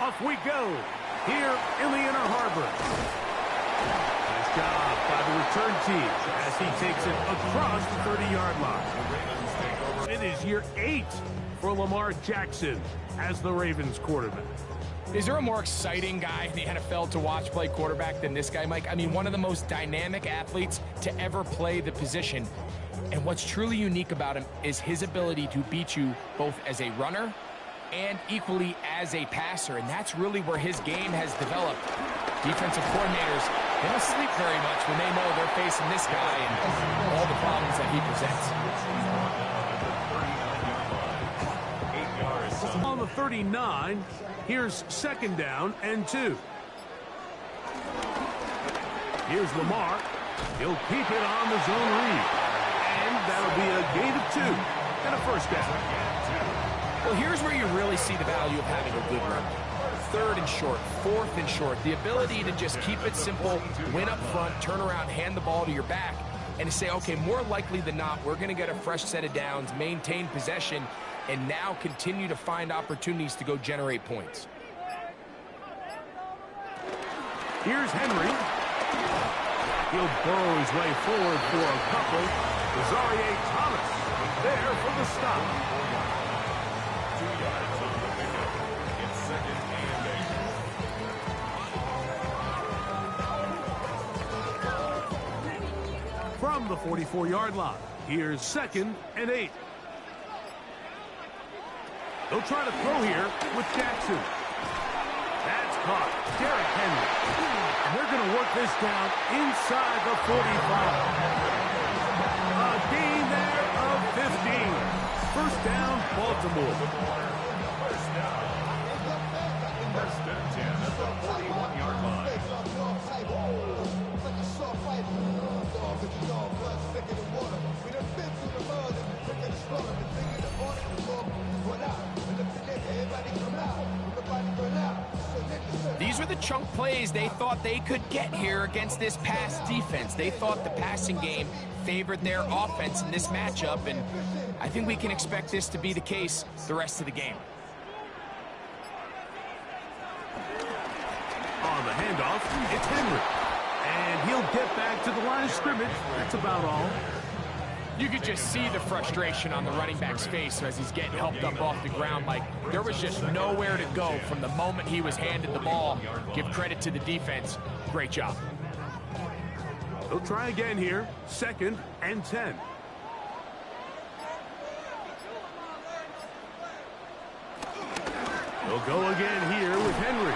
Off we go here in the Inner Harbor. Nice job by the return team as he takes it across the 30-yard line. It is year 8 for Lamar Jackson as the Ravens quarterback. Is there a more exciting guy in the NFL to watch play quarterback than this guy, Mike? I mean, one of the most dynamic athletes to ever play the position. And what's truly unique about him is his ability to beat you both as a runner and equally as a passer. And that's really where his game has developed. Defensive coordinators, they don't sleep very much when they know they're facing this guy and all the problems that he presents. On the 39, here's 2nd down and 2. Here's Lamar. He'll keep it on the zone read. And that'll be a gain of 2 and a 1st down. Well, here's where you really see the value of having a good run. 3rd and short, 4th and short. The ability to just keep it simple, win up front, turn around, hand the ball to your back, and to say, okay, more likely than not, we're going to get a fresh set of downs, maintain possession, and now continue to find opportunities to go generate points. Here's Henry. He'll burrow his way forward for a couple. Rosario Thomas there for the stop. From the 44-yard line, here's 2nd and 8. They'll try to throw here with Jackson. That's caught. Derrick Henry. And they're going to work this down inside the 45. A gain there of 15. 1st down, Baltimore. First and 10 at the 41-yard line. These were the chunk plays they thought they could get here against this pass defense. They thought the passing game favored their offense in this matchup, and I think we can expect this to be the case the rest of the game. On the handoff, it's Henry. And he'll get back to the line of scrimmage. That's about all. You could just see the frustration on the running back's face as he's getting helped up off the ground. Like, there was just nowhere to go from the moment he was handed the ball. Give credit to the defense. Great job. They'll try again here. 2nd and 10. They'll go again here with Henry.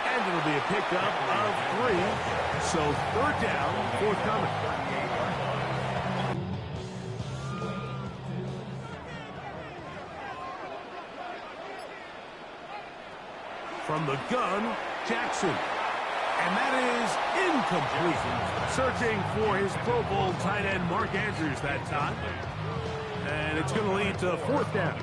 And it'll be a pickup of 3. So 3rd down, forthcoming. From the gun, Jackson. And that is incomplete. Searching for his Pro Bowl tight end, Mark Andrews, that time. And it's going to lead to 4th down.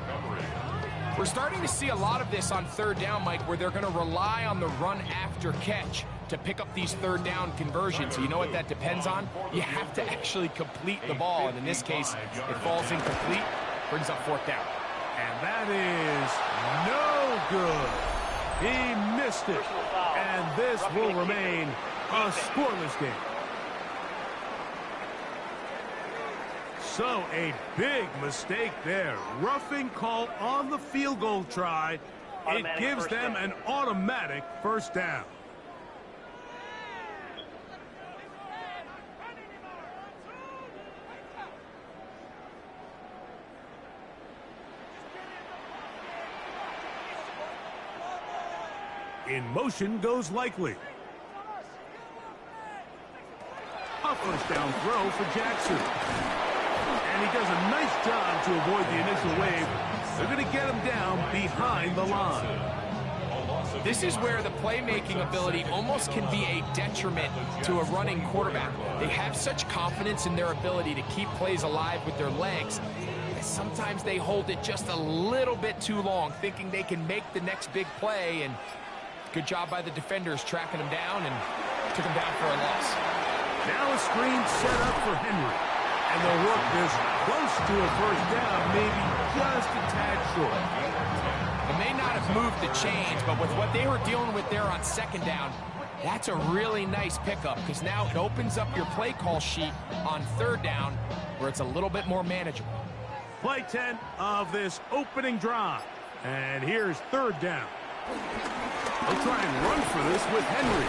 We're starting to see a lot of this on 3rd down, Mike, where they're going to rely on the run after catch to pick up these 3rd down conversions. So you know what that depends on? You have to actually complete the ball. And in this case, it falls incomplete, brings up 4th down. And that is no good. He missed it. And this will remain a scoreless game. So a big mistake there. Roughing call on the field goal try. It gives them an automatic 1st down. In motion goes Likely. A 1st down throw for Jackson. And he does a nice job to avoid the initial wave. They're going to get him down behind the line. This is where the playmaking ability almost can be a detriment to a running quarterback. They have such confidence in their ability to keep plays alive with their legs. Sometimes they hold it just a little bit too long, thinking they can make the next big play, and good job by the defenders tracking him down and took him down for a loss. Now a screen set up for Henry. And they'll work this close to a 1st down, maybe just a tad short. It may not have moved the chains, but with what they were dealing with there on second down, that's a really nice pickup because now it opens up your play call sheet on third down where it's a little bit more manageable. Play 10 of this opening drive. And here's third down. They'll try and run for this with Henry.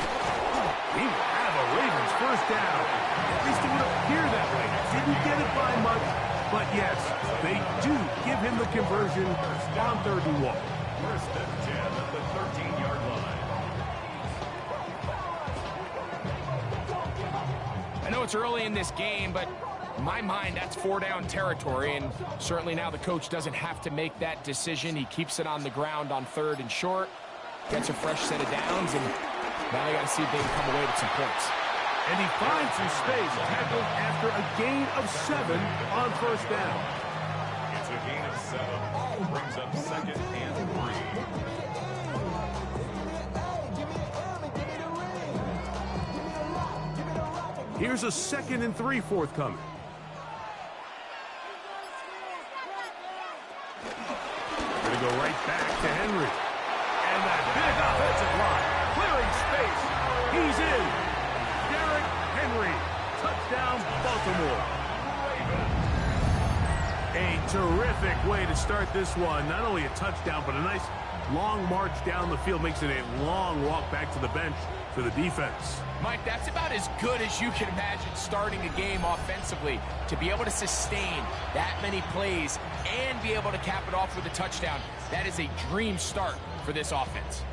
He will have a Ravens first down. At least it would appear that way. Didn't get it by much, but yes, they do give him the conversion on 3rd and 1. First and 10 at the 13-yard line. I know it's early in this game, but in my mind, that's 4-down territory, and certainly now the coach doesn't have to make that decision. He keeps it on the ground on 3rd and short, gets a fresh set of downs, and now they got to see if they can come away with some points. And he finds some space, tackled after a gain of 7 on first down. It's a gain of 7. Brings up 2nd and 3. Here's a 2nd and 3 forthcoming. Going to go right back to Henry. And that big offensive line, clearing space. He's in. Derrick Henry, touchdown Baltimore. A terrific way to start this one. Not only a touchdown, but a nice long march down the field. Makes it a long walk back to the bench for the defense. Mike, that's about as good as you can imagine starting a game offensively. To be able to sustain that many plays and be able to cap it off with a touchdown, that is a dream start for this offense.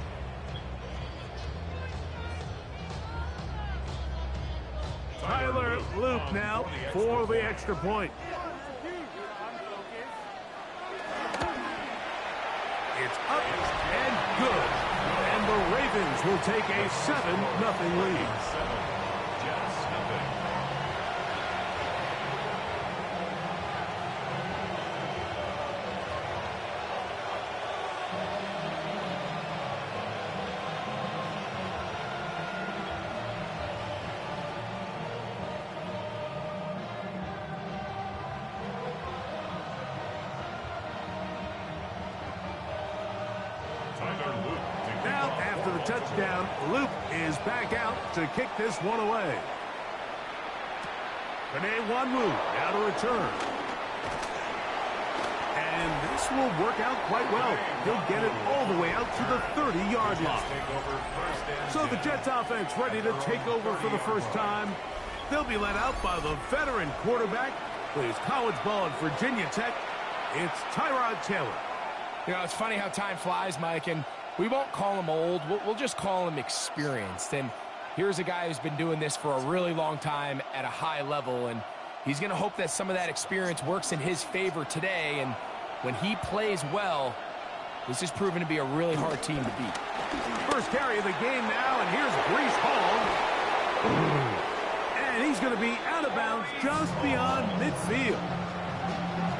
Tyler Loop now for the extra point. It's up and good. And the Ravens will take a 7-0 lead. Jets, nothing. Now, after the touchdown, Luke is back out to kick this one away. Renee Wanwu now to return. And this will work out quite well. He'll get it all the way out to the 30-yard line. So the Jets offense ready to take over for the first time. They'll be led out by the veteran quarterback, plays college ball at Virginia Tech. It's Tyrod Taylor. You know, it's funny how time flies, Mike, and we won't call him old. We'll just call him experienced. And here's a guy who's been doing this for a really long time at a high level, and he's going to hope that some of that experience works in his favor today. And when he plays well, this is proven to be a really hard team to beat. First carry of the game now, and here's Breece Hall. And he's going to be out of bounds just beyond midfield.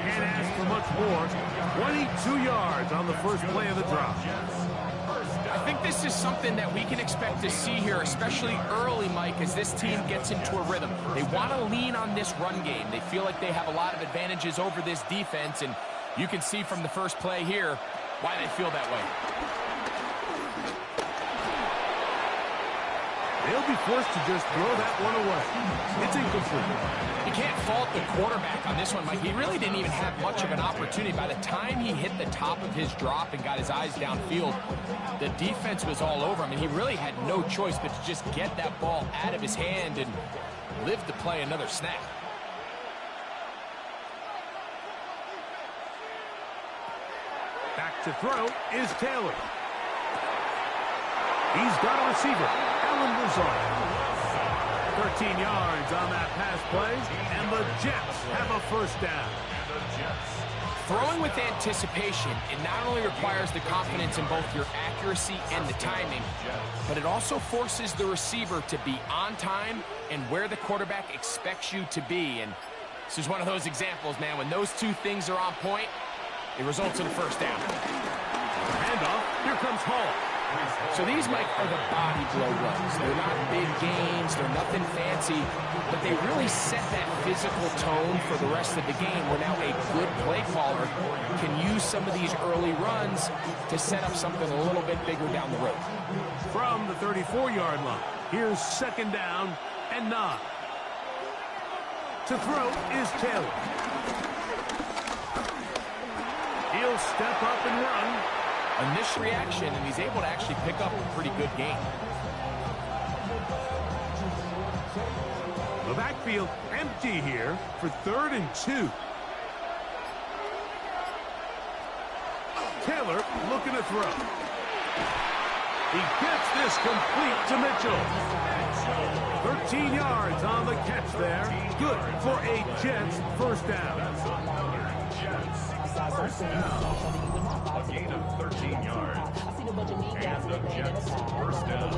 Can't ask for much more. 22 yards on the first play of the drop. I think this is something that we can expect to see here, especially early, Mike, as this team gets into a rhythm. They want to lean on this run game. They feel like they have a lot of advantages over this defense, and you can see from the first play here why they feel that way. They'll be forced to just throw that one away. It's incomplete. You can't fault the quarterback on this one, Mike. He really didn't even have much of an opportunity. By the time he hit the top of his drop and got his eyes downfield, the defense was all over him, and he really had no choice but to just get that ball out of his hand and live to play another snap. Back to throw is Taylor. He's got a receiver, Alan Lazard. 13 yards on that pass play, and the Jets have a first down. Throwing with anticipation, it not only requires the confidence in both your accuracy and the timing, but it also forces the receiver to be on time and where the quarterback expects you to be. And this is one of those examples, man. When those two things are on point, it results in a first down. Handoff, here comes Hall. So these, Mike, are the body blow runs. They're not big gains. They're nothing fancy, but they really set that physical tone for the rest of the game where now a good play caller can use some of these early runs to set up something a little bit bigger down the road. From the 34-yard line, here's second down and 9. To throw is Taylor. He'll step up and run. Initial reaction, and he's able to actually pick up a pretty good gain. The backfield empty here for 3rd and 2. Taylor looking to throw. He gets this complete to Mitchell. 13 yards on the catch there. Good for a Jets first down. First down. A gain of 13 yards. And the Jets first down.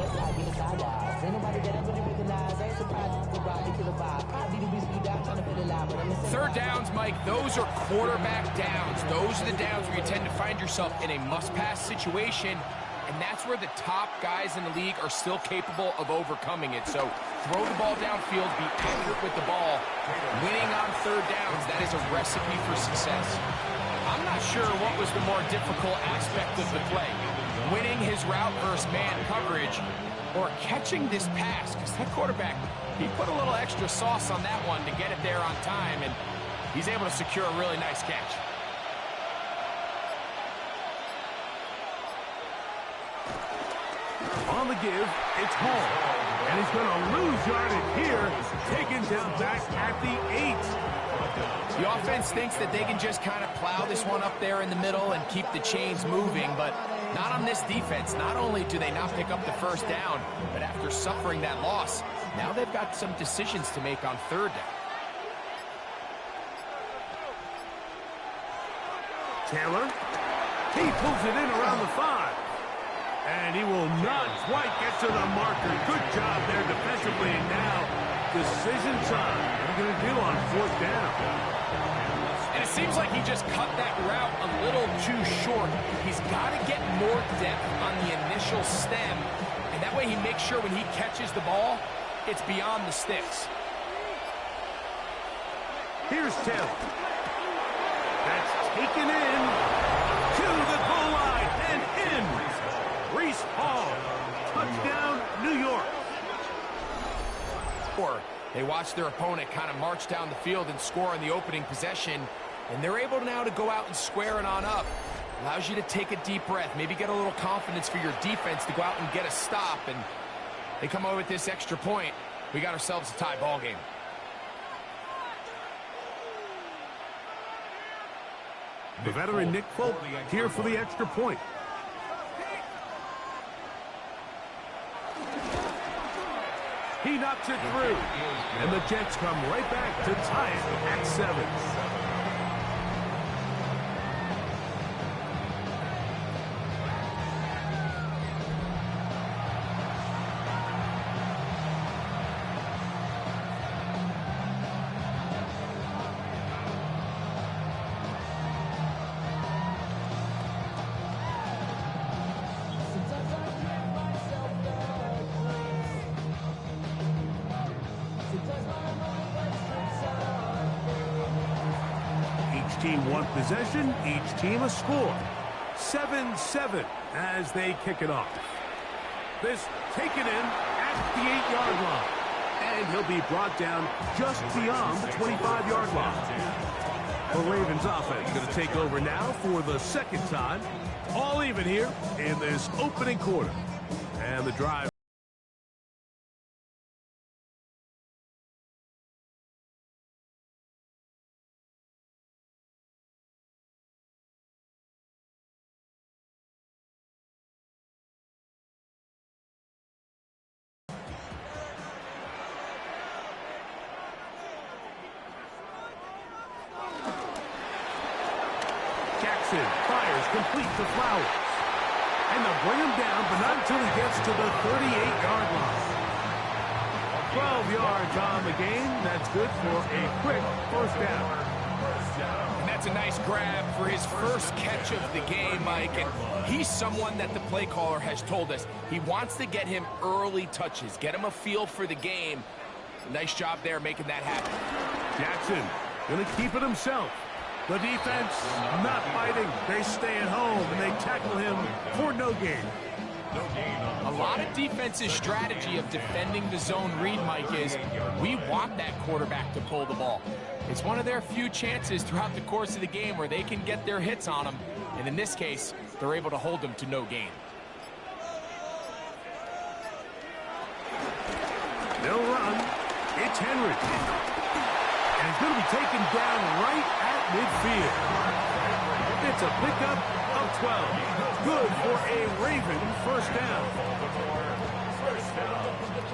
Third downs, Mike, those are quarterback downs. Those are the downs where you tend to find yourself in a must-pass situation, and that's where the top guys in the league are still capable of overcoming it. So throw the ball downfield, be accurate with the ball. Winning on third downs, that is a recipe for success. I'm not sure what was the more difficult aspect of the play. Winning his route versus man coverage or catching this pass, because that quarterback, he put a little extra sauce on that one to get it there on time, and he's able to secure a really nice catch. On the give, it's Hall. And he's going to lose yardage here, taken down back at the 8. The offense thinks that they can just kind of plow this one up there in the middle and keep the chains moving, but not on this defense. Not only do they not pick up the first down, but after suffering that loss, now they've got some decisions to make on third down. Taylor, he pulls it in around the 5. And he will not quite get to the marker. Good job there defensively. And now, decision time. What are you going to do on 4th down? And it seems like he just cut that route a little too short. He's got to get more depth on the initial stem. And that way he makes sure when he catches the ball, it's beyond the sticks. Here's Taylor. That's taken in to the goal line and in. Reese Hall, touchdown, New York. They watch their opponent kind of march down the field and score in the opening possession, and they're able now to go out and square it on up. Allows you to take a deep breath, maybe get a little confidence for your defense to go out and get a stop, and they come away with this extra point. We got ourselves a tie ball game. The veteran Nick Folk here for the extra point. He knocks it through. And the Jets come right back to tie it at 7. Team one possession, each team a score. 7-7 as they kick it off. This taken in at the 8-yard line. And he'll be brought down just beyond the 25-yard line. The Ravens offense going to take over now for the second time. All even here in this opening quarter. And the drive. Fires complete to Flowers. And they'll bring him down, but not until he gets to the 38-yard line. 12 yards on the game. That's good for a quick first down. And that's a nice grab for his first catch of the game, Mike. And he's someone that the play caller has told us he wants to get him early touches, get him a feel for the game. Nice job there making that happen. Jackson going to keep it himself. The defense not fighting. They stay at home and they tackle him for no gain. A lot of defense's strategy of defending the zone read, Mike, is we want that quarterback to pull the ball. It's one of their few chances throughout the course of the game where they can get their hits on him. And in this case, they're able to hold him to no gain. They'll run. It's Henry. And he's going to be taken down right at midfield. It's a pickup of 12. Good for a Raven first down.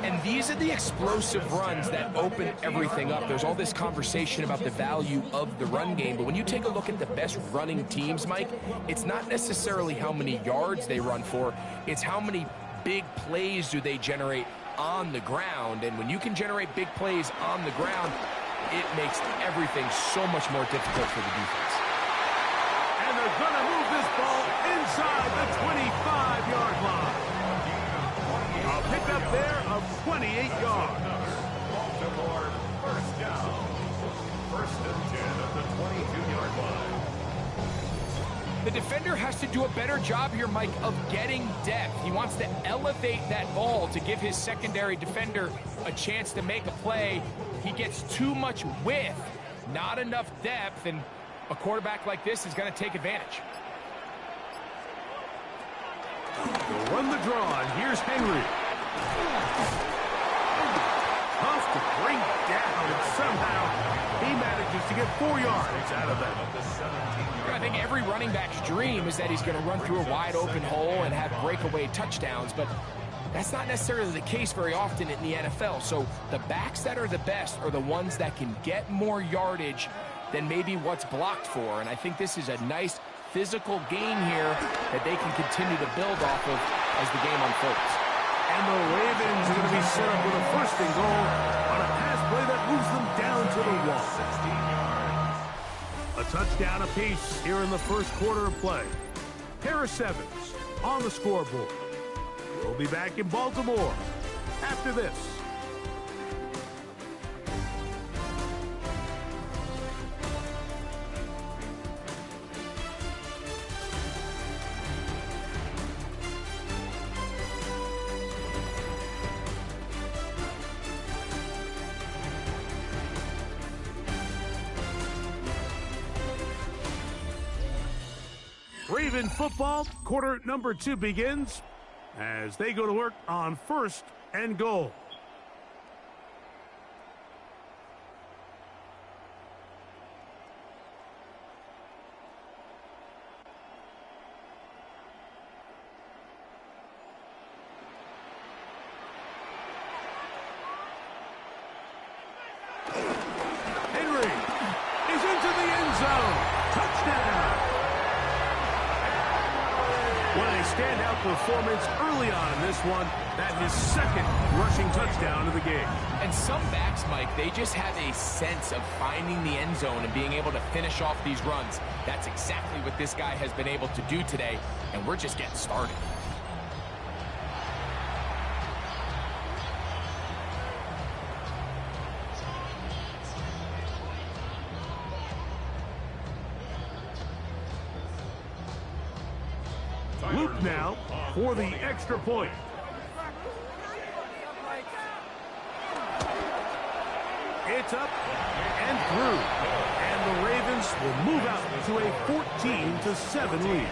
And these are the explosive runs that open everything up. There's all this conversation about the value of the run game, but when you take a look at the best running teams, Mike, it's not necessarily how many yards they run for, it's how many big plays do they generate on the ground. And when you can generate big plays on the ground, it makes everything so much more difficult for the defense. And they're going to move this ball inside the 25-yard line. A pickup there of 28 yards. Baltimore first down. First and 10 at the 22-yard line. The defender has to do a better job here, Mike, of getting depth. He wants to elevate that ball to give his secondary defender a chance to make a play. He gets too much width, not enough depth, and a quarterback like this is going to take advantage. They'll run the draw, and here's Henry. Tough to bring down, and somehow he manages to get 4 yards out of that. I think every running back's dream is that he's going to run through a wide open hole and have breakaway touchdowns, but that's not necessarily the case very often in the NFL. So the backs that are the best are the ones that can get more yardage than maybe what's blocked for. And I think this is a nice physical gain here that they can continue to build off of as the game unfolds. And the Ravens are going to be set up with a first and goal on a pass play that moves them down to the wall. 16 yards. A touchdown apiece here in the first quarter of play. Harris Evans on the scoreboard. We'll be back in Baltimore after this. Raven football, quarter number 2 begins as they go to work on first and goal. Henry is into the end zone. Touchdown. What a standout performance early on in this one. That his second rushing touchdown of the game. And some backs, Mike, they just have a sense of finding the end zone and being able to finish off these runs. That's exactly what this guy has been able to do today, and we're just getting started. Luke now for the extra point. It's up and through. And the Ravens will move out to a 14-7 lead.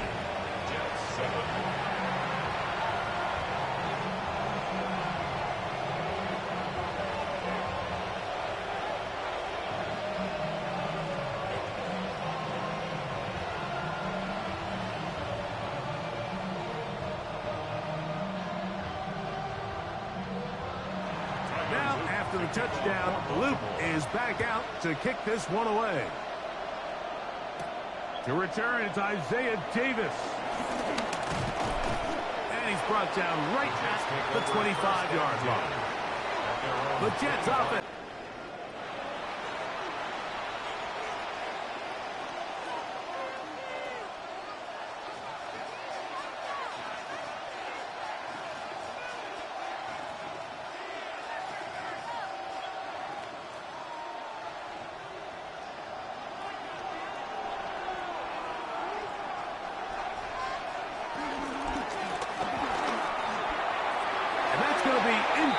Now, after the touchdown, Luke is back out to kick this one away. To return, it's Isaiah Davis. And he's brought down right at the 25-yard line. The Jets offense.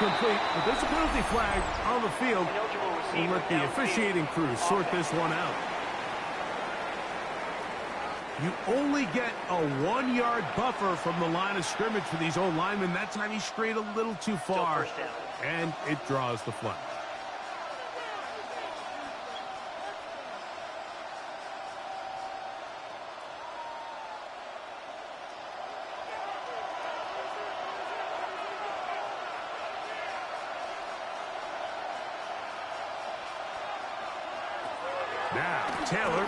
complete, but there's a penalty flag on the field. We'll let the officiating crew sort this one out. You only get a 1-yard buffer from the line of scrimmage for these old linemen. That time he strayed a little too far, and it draws the flag. Now, Taylor.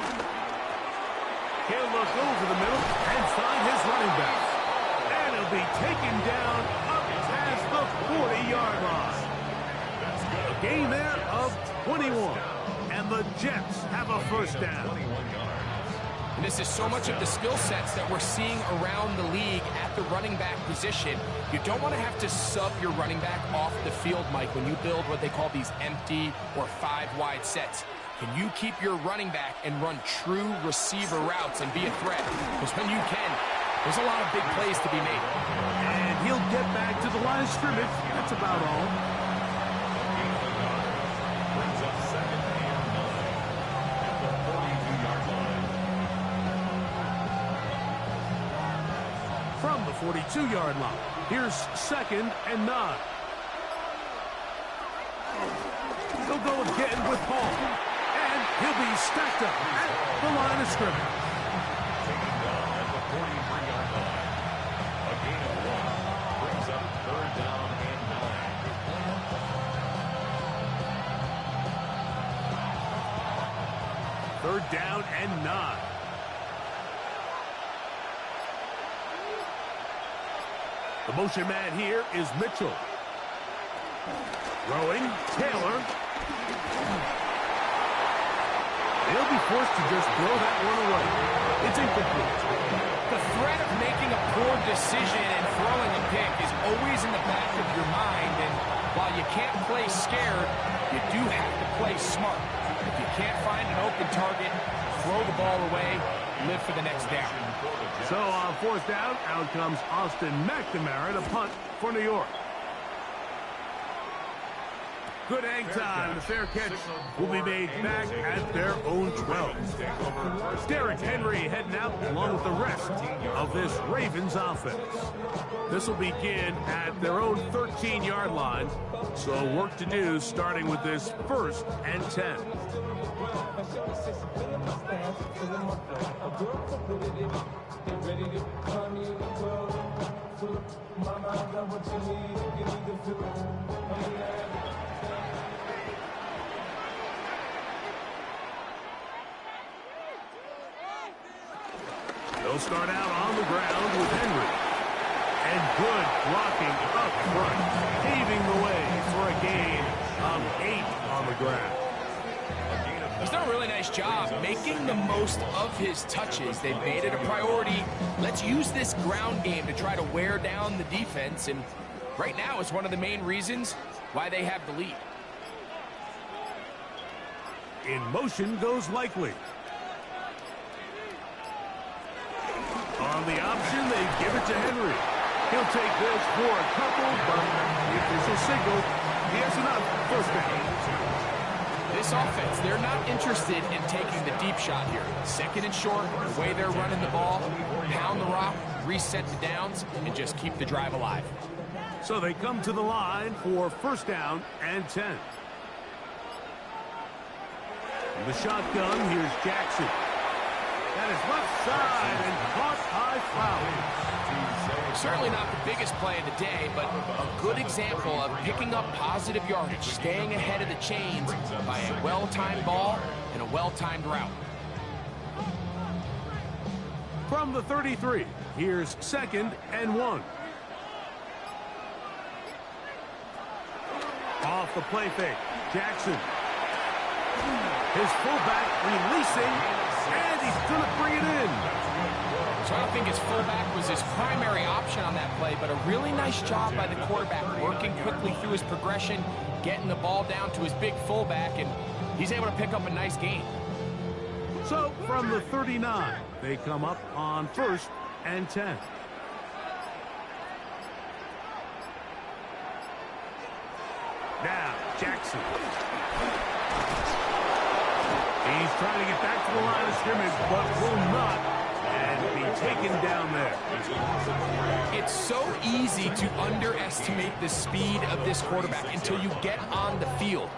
He'll look over the middle and find his running back. And he'll be taken down up past the 40-yard line. A gain there of 21. And the Jets have a first down. And this is so much of the skill sets that we're seeing around the league at the running back position. You don't want to have to sub your running back off the field, Mike, when you build what they call these empty or 5-wide sets. Can you keep your running back and run true receiver routes and be a threat? Because when you can, there's a lot of big plays to be made. And he'll get back to the line of scrimmage. That's about all. Brings up 2nd and 9 at the 42-yard line. From the 42-yard line, here's 2nd and 9. He'll go again with Paul. He'll be stacked up at the line of scrimmage. Taking down at the 43-yard line. A gain of 1 brings up 3rd down and 9. 3rd down and 9. The motion man here is Mitchell. Throwing, Taylor. They'll be forced to just throw that one away. It's incomplete. The threat of making a poor decision and throwing a pick is always in the back of your mind. And while you can't play scared, you do have to play smart. If you can't find an open target, throw the ball away, live for the next down. So on 4th down, out comes Austin McNamara to punt for New York. Good hang time. The fair catch will be made back at their own 12. Derrick Henry heading out along with the rest of this Ravens offense. This will begin at their own 13-yard line. So work to do starting with this 1st and 10. They'll start out on the ground with Henry. And good blocking up front, paving the way for a gain of 8 on the ground. He's done a really nice job making the most of his touches. They've made it a priority. Let's use this ground game to try to wear down the defense. And right now it's one of the main reasons why they have the lead. In motion goes Likely. On the option, they give it to Henry. He'll take this for a couple, but the official signal, he has enough. First down. This offense, they're not interested in taking the deep shot here. 2nd and short, the way they're running the ball, pound the rock, reset the downs, and just keep the drive alive. So they come to the line for 1st down and 10. In the shotgun, here's Jackson. That is left side and caught high foul. Certainly not the biggest play of the day, but a good example of picking up positive yardage, staying ahead of the chains by a well-timed ball and a well-timed route. From the 33, here's 2nd and 1. Off the play fake, Jackson. His fullback releasing, and he's going to bring it in. So I don't think his fullback was his primary option on that play, but a really nice job by the quarterback working quickly through his progression, getting the ball down to his big fullback, and he's able to pick up a nice gain. So from the 39, they come up on 1st and 10. Now, Jackson. He's trying to get back to the line of scrimmage, but will not, and be taken down there. It's so easy to underestimate the speed of this quarterback until you get on the field.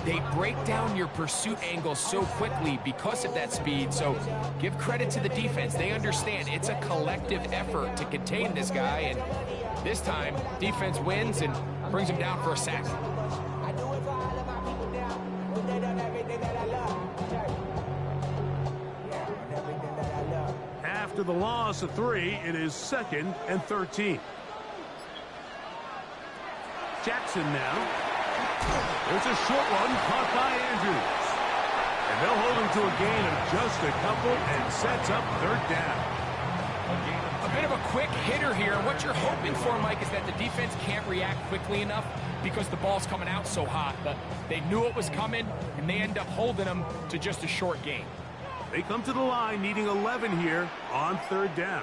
They break down your pursuit angle so quickly because of that speed, so give credit to the defense. They understand it's a collective effort to contain this guy, and this time, defense wins and brings him down for a sack. After the loss of 3, it is 2nd and 13. Jackson now. There's a short one caught by Andrews. And they'll hold him to a gain of just a couple and sets up 3rd down. A bit of a quick hitter here. What you're hoping for, Mike, is that the defense can't react quickly enough because the ball's coming out so hot. But they knew it was coming, and they end up holding them to just a short gain. They come to the line needing 11 here on 3rd down.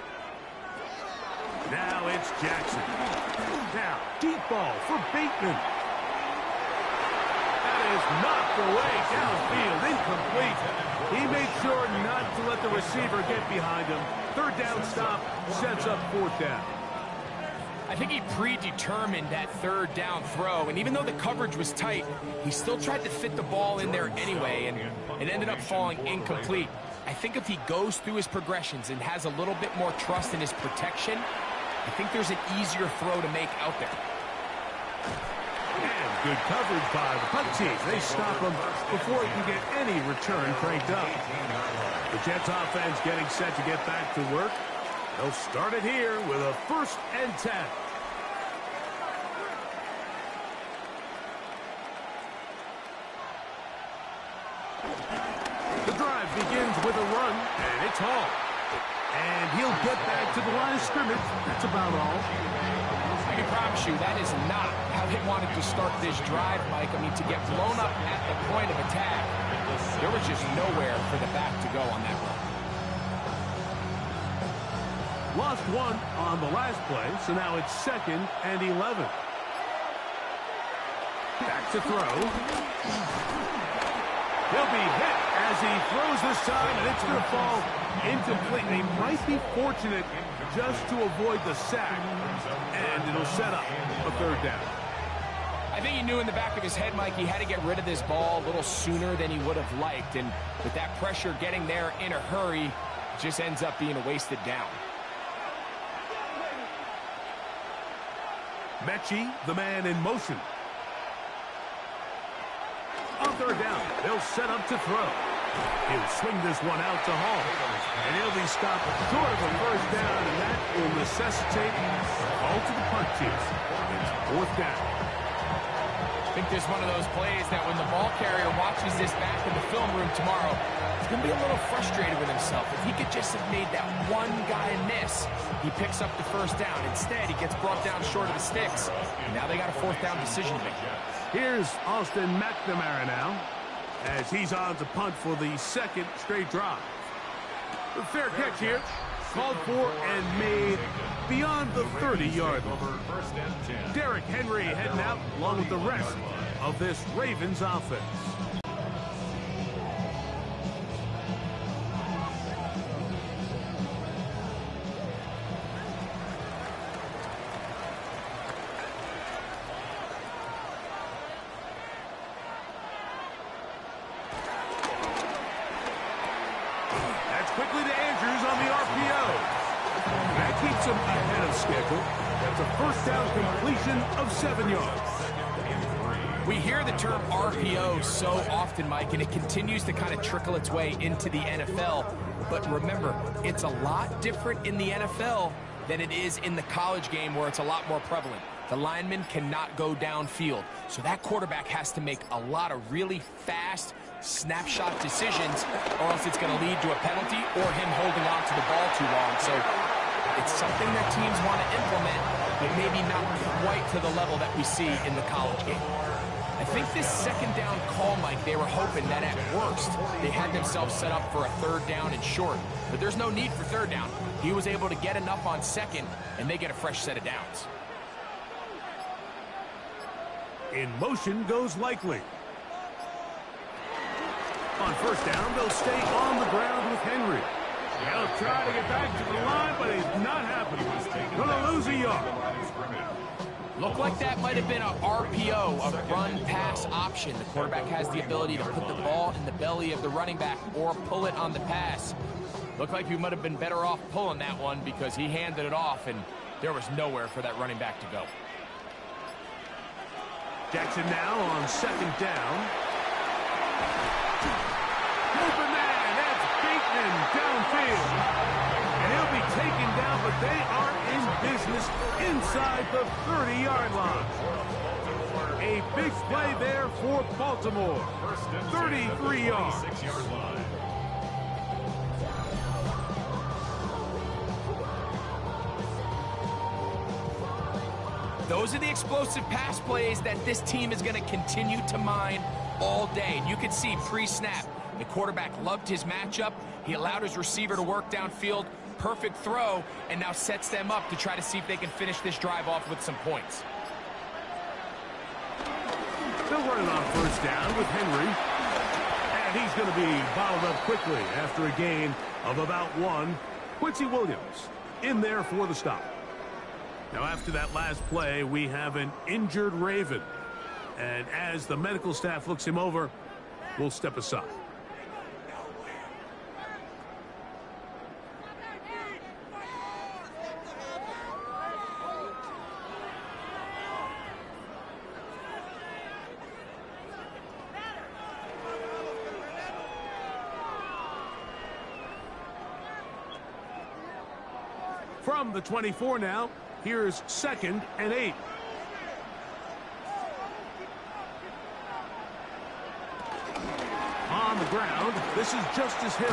Now it's Jackson. Now, deep ball for Bateman. That is knocked away downfield, incomplete. He made sure not to let the receiver get behind him. 3rd down stop sets up 4th down. I think he predetermined that 3rd down throw, and even though the coverage was tight, he still tried to fit the ball in there anyway, and it ended up falling incomplete. I think if he goes through his progressions and has a little bit more trust in his protection, I think there's an easier throw to make out there. And good coverage by the punt team. They stop him before he can get any return cranked up. The Jets offense getting set to get back to work. They'll start it here with a 1st and 10. The drive begins with a run, and it's Hall. And he'll get back to the line of scrimmage. That's about all. I can promise you that is not how they wanted to start this drive, Mike. I mean, to get blown up at the point of attack, there was just nowhere for the back to go on that run. Lost 1 on the last play, so now it's 2nd and 11. Back to throw. He'll be hit as he throws this time, and it's going to fall incomplete. They might be fortunate just to avoid the sack, and it'll set up a 3rd down. I think he knew in the back of his head, Mike, he had to get rid of this ball a little sooner than he would have liked, and with that pressure getting there in a hurry, it just ends up being a wasted down. Mechie, the man in motion. On 3rd down, they'll set up to throw. He'll swing this one out to Hall. And he'll be stopped short of a 1st down, and that will necessitate a call to the punt team. It's 4th down. I think there's one of those plays that when the ball carrier watches this back in the film room tomorrow, he's going to be a little frustrated with himself. If he could just have made that one guy miss, he picks up the 1st down. Instead, he gets brought down short of the sticks. And now they got a 4th down decision to make. Here's Austin McNamara now, as he's on to punt for the 2nd straight drive. A fair catch here, called for and made beyond the 30-yard line. Derrick Henry heading out along with the rest of this Ravens offense. Quickly to Andrews on the RPO. That keeps him ahead of schedule. That's a 1st down completion of 7 yards. We hear the term RPO so often, Mike, and it continues to kind of trickle its way into the NFL. But remember, it's a lot different in the NFL than it is in the college game where it's a lot more prevalent. The lineman cannot go downfield, so that quarterback has to make a lot of really fast snapshot decisions, or else it's going to lead to a penalty or him holding on to the ball too long. So it's something that teams want to implement, but maybe not quite to the level that we see in the college game. I think this 2nd down call, Mike, they were hoping that at worst they had themselves set up for a 3rd down and short, but there's no need for 3rd down. He was able to get enough on 2nd, and they get a fresh set of downs. In motion goes Likely. On first down, they'll stay on the ground with Henry. They'll try to get back to the line, but it's not happening. Going to lose a yard. Looked like that might have been a RPO, a run-pass option. The quarterback has the ability to put the ball in the belly of the running back or pull it on the pass. Looked like he might have been better off pulling that one because he handed it off, and there was nowhere for that running back to go. Jackson now on second down. Open man, that's Bateman downfield. And he'll be taken down, but they are in business inside the 30-yard line. A big play there for Baltimore. 33 yards. 6-yard line. Those are the explosive pass plays that this team is going to continue to mine all day. And you can see pre-snap, the quarterback loved his matchup. He allowed his receiver to work downfield. Perfect throw, and now sets them up to try to see if they can finish this drive off with some points. They'll run it on first down with Henry. And he's going to be bottled up quickly after a gain of about 1. Quincy Williams in there for the stop. Now, after that last play, we have an injured Raven. And as the medical staff looks him over, we'll step aside. From the 24 now, here's 2nd and 8. On the ground, this is Justice Hill.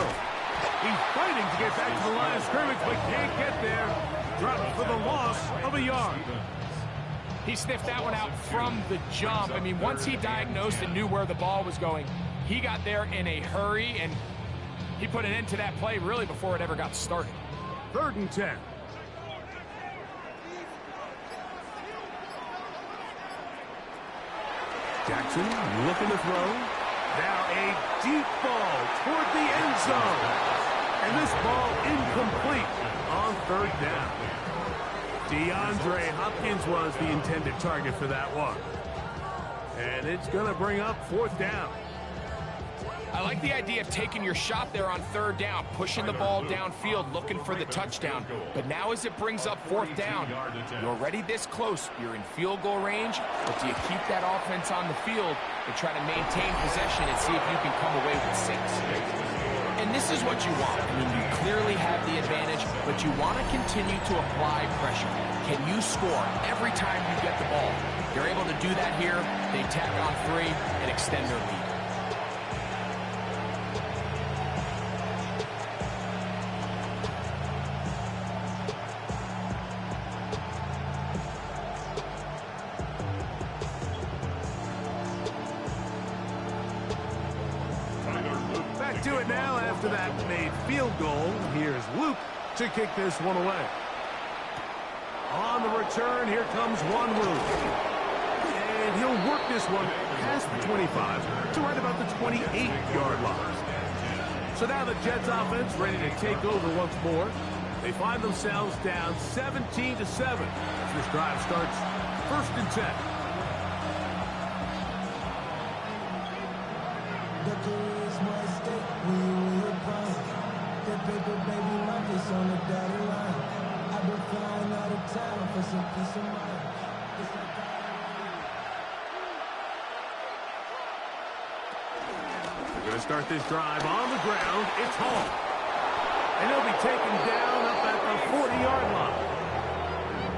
He's fighting to get back to the line of scrimmage, but can't get there. Dropped for the loss of a yard. He sniffed that one out from the jump. I mean, once he diagnosed and knew where the ball was going, he got there in a hurry, and he put an end to that play really before it ever got started. 3rd and 10. Jackson looking to throw. Now a deep ball toward the end zone. And this ball incomplete on 3rd down. DeAndre Hopkins was the intended target for that one. And it's going to bring up 4th down. I like the idea of taking your shot there on 3rd down, pushing the ball downfield, looking for the touchdown. But now as it brings up 4th down, you're already this close. You're in field goal range, but do you keep that offense on the field and try to maintain possession and see if you can come away with 6? And this is what you want. I mean, you clearly have the advantage, but you want to continue to apply pressure. Can you score every time you get the ball? You're able to do that here. They tack on 3 and extend their lead. Do it now after that made field goal. Here's Luke to kick this one away. On the return, here comes Wanwu. And he'll work this one past the 25 to right about the 28-yard line. So now the Jets offense ready to take over once more. They find themselves down 17-7 as this drive starts 1st and 10. They're going to start this drive on the ground. It's Hall. And he'll be taken down up at the 40-yard line.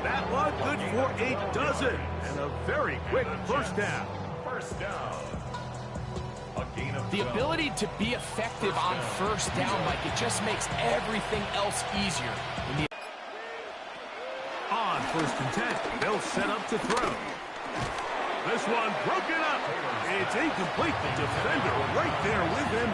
That one good for a dozen. And a very quick 1st down. 1st down. The ability to be effective on 1st down, Mike, it just makes everything else easier. On 1st and 10, they'll set up to throw. This one broken up. It's incomplete. The defender right there with him.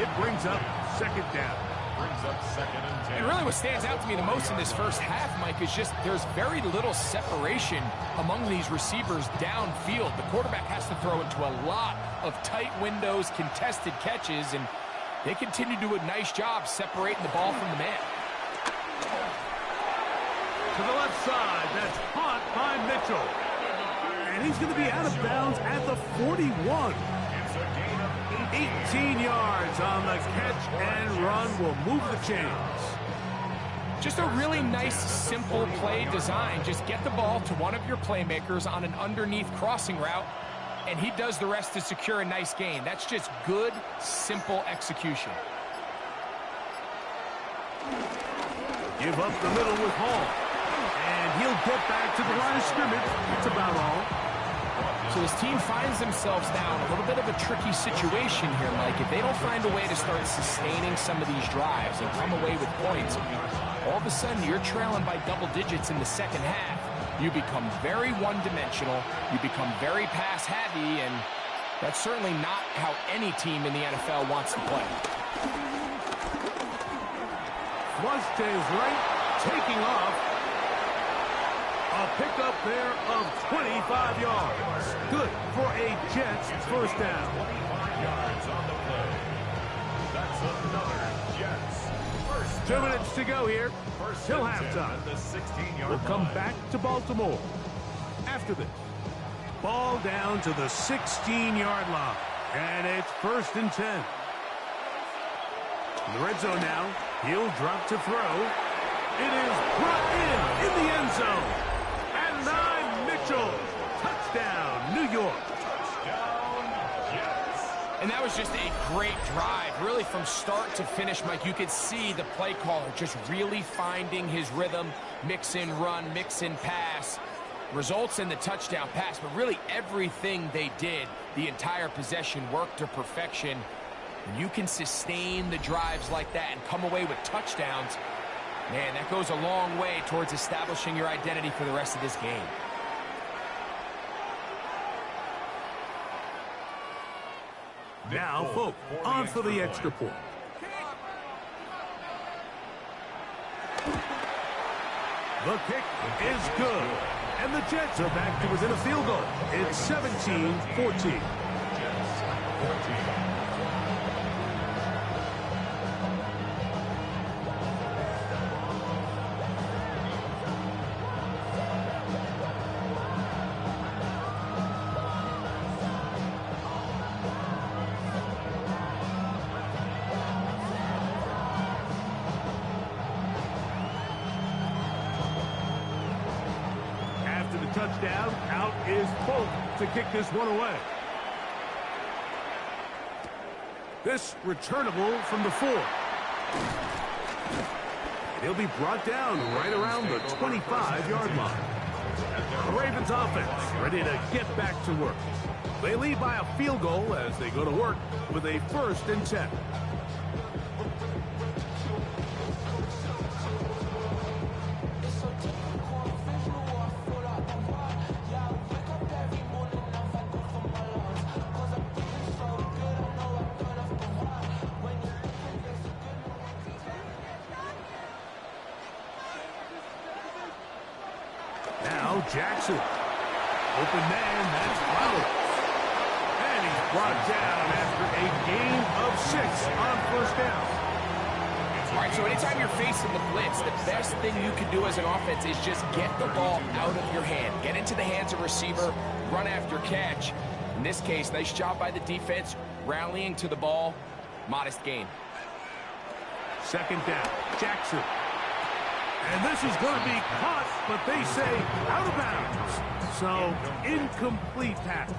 It brings up 2nd down. brings up 2nd and 10. And really what stands out to me the most in this first half, Mike, is just there's very little separation among these receivers downfield. The quarterback has to throw into a lot of tight windows, contested catches, and they continue to do a nice job separating the ball from the man. To the left side, that's caught by Mitchell. And he's going to be out of bounds at the 41. 18 yards on the catch and run will move the chains. Just a really nice, simple play design. Just get the ball to one of your playmakers on an underneath crossing route, and he does the rest to secure a nice gain. That's just good, simple execution. Give up the middle with Hall. And he'll get back to the line of scrimmage. That's about all. So his team finds themselves now in a little bit of a tricky situation here, Mike. If they don't find a way to start sustaining some of these drives and come away with points, all of a sudden you're trailing by double digits in the second half. You become very one-dimensional. You become very pass-heavy, and that's certainly not how any team in the NFL wants to play. Flush to his right, taking off. A pickup there of 25 yards. Good for a Jets first down. 25 yards on the play. That's another Jets first 2 down. minutes to go here till halftime. The 16-yard We'll come line. back to Baltimore after this. Ball down to the 16-yard line. And it's 1st and 10. In the red zone now. He'll drop to throw. It is brought in the end zone. And 9 Mitchell. Touchdown, New York. Touchdown, Jets. And that was just a great drive, really from start to finish, Mike. You could see the play caller just really finding his rhythm, mix in run, mix in pass. Results in the touchdown pass, but really everything they did, the entire possession worked to perfection. When you can sustain the drives like that and come away with touchdowns, man, that goes a long way towards establishing your identity for the rest of this game. Now, Folk, on for the extra point. The kick is good. And the Jets are back to within a field goal. It's 17-14. Jets 14. Touchdown. Out is Polk to kick this one away. This returnable from the 4. He'll be brought down right around the 25-yard line. The Ravens offense ready to get back to work. They lead by a field goal as they go to work with a 1st and 10. Jackson. Open man, that's Flowers. And he's brought down after a gain of 6 on 1st down. All right, so anytime you're facing the blitz, the best thing you can do as an offense is just get the ball out of your hand. Get into the hands of receiver, run after catch. In this case, nice job by the defense, rallying to the ball. Modest gain. 2nd down, Jackson. And this is going to be caught, but they say out of bounds. So, incomplete pass.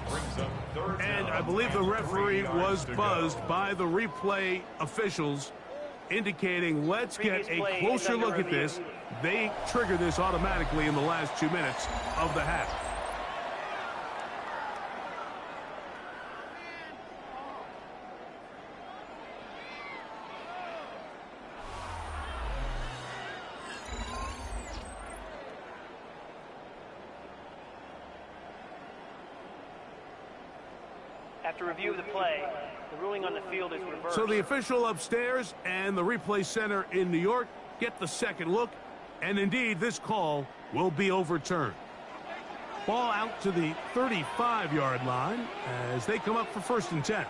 And I believe the referee was buzzed by the replay officials, indicating let's get a closer look at this. They trigger this automatically in the last 2 minutes of the half. After review of the play, the ruling on the field is reversed. So the official upstairs and the replay center in New York get the second look, and indeed this call will be overturned. Ball out to the 35-yard line as they come up for 1st and 10.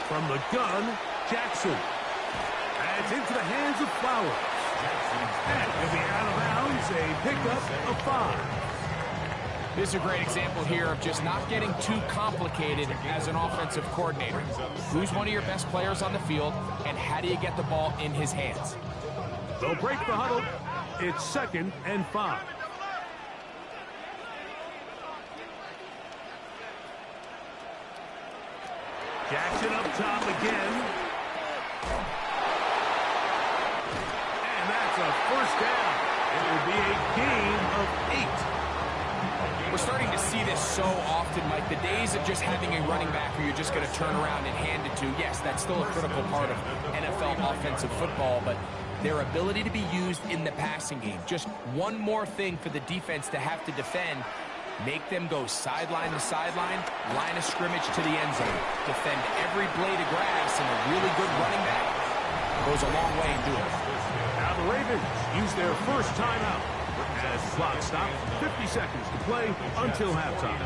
From the gun, Jackson. Adds into the hands of Flowers. And he'll be out of bounds, a pickup of 5. This is a great example here of just not getting too complicated as an offensive coordinator. Who's one of your best players on the field, and how do you get the ball in his hands? They'll break the huddle. It's 2nd and 5. Jackson up top again. And that's a 1st down. It will be a gain of 8. We're starting to see this so often, Mike. The days of just having a running back who you're just going to turn around and hand it to, yes, that's still a critical part of NFL offensive football, but their ability to be used in the passing game, just one more thing for the defense to have to defend, make them go sideline to sideline, line of scrimmage to the end zone, defend every blade of grass, and a really good running back goes a long way in doing it. Now the Ravens use their first timeout. As the clock stops, 50 seconds to play until halftime.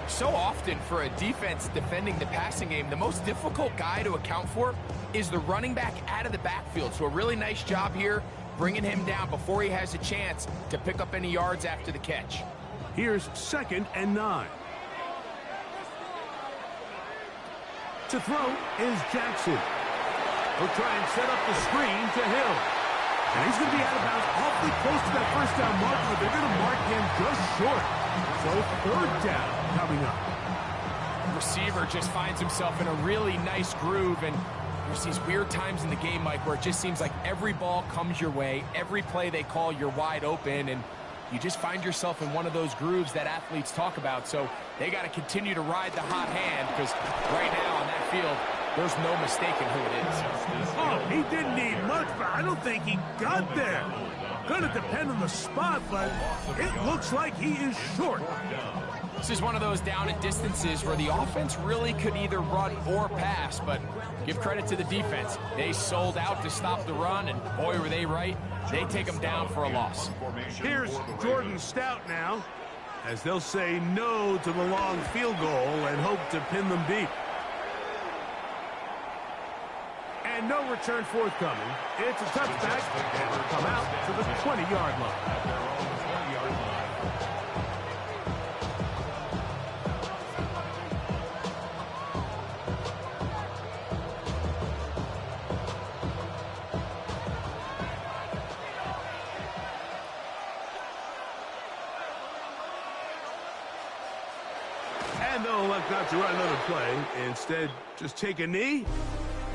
So often for a defense defending the passing game, the most difficult guy to account for is the running back out of the backfield. So a really nice job here, bringing him down before he has a chance to pick up any yards after the catch. Here's 2nd and 9. To throw is Jackson. He'll try and set up the screen to Hill. And he's going to be out of bounds awfully close to that 1st down mark, but they're going to mark him just short. So 3rd down coming up. Receiver just finds himself in a really nice groove, and there's these weird times in the game, Mike, where it just seems like every ball comes your way, every play they call, you're wide open, and you just find yourself in one of those grooves that athletes talk about. So they got to continue to ride the hot hand, because right now on that field, there's no mistaking who it is. Oh, he didn't need much, but I don't think he got there. Gonna depend on the spot, but it looks like he is short. This is one of those down and distances where the offense really could either run or pass, but give credit to the defense. They sold out to stop the run, and boy, were they right. They take them down for a loss. Here's Jordan Stout now, as they'll say no to the long field goal and hope to pin them deep. And no return forthcoming. It's a touchback, and it'll come out to the 20-yard line. And they'll elect not to run another play. Instead, just take a knee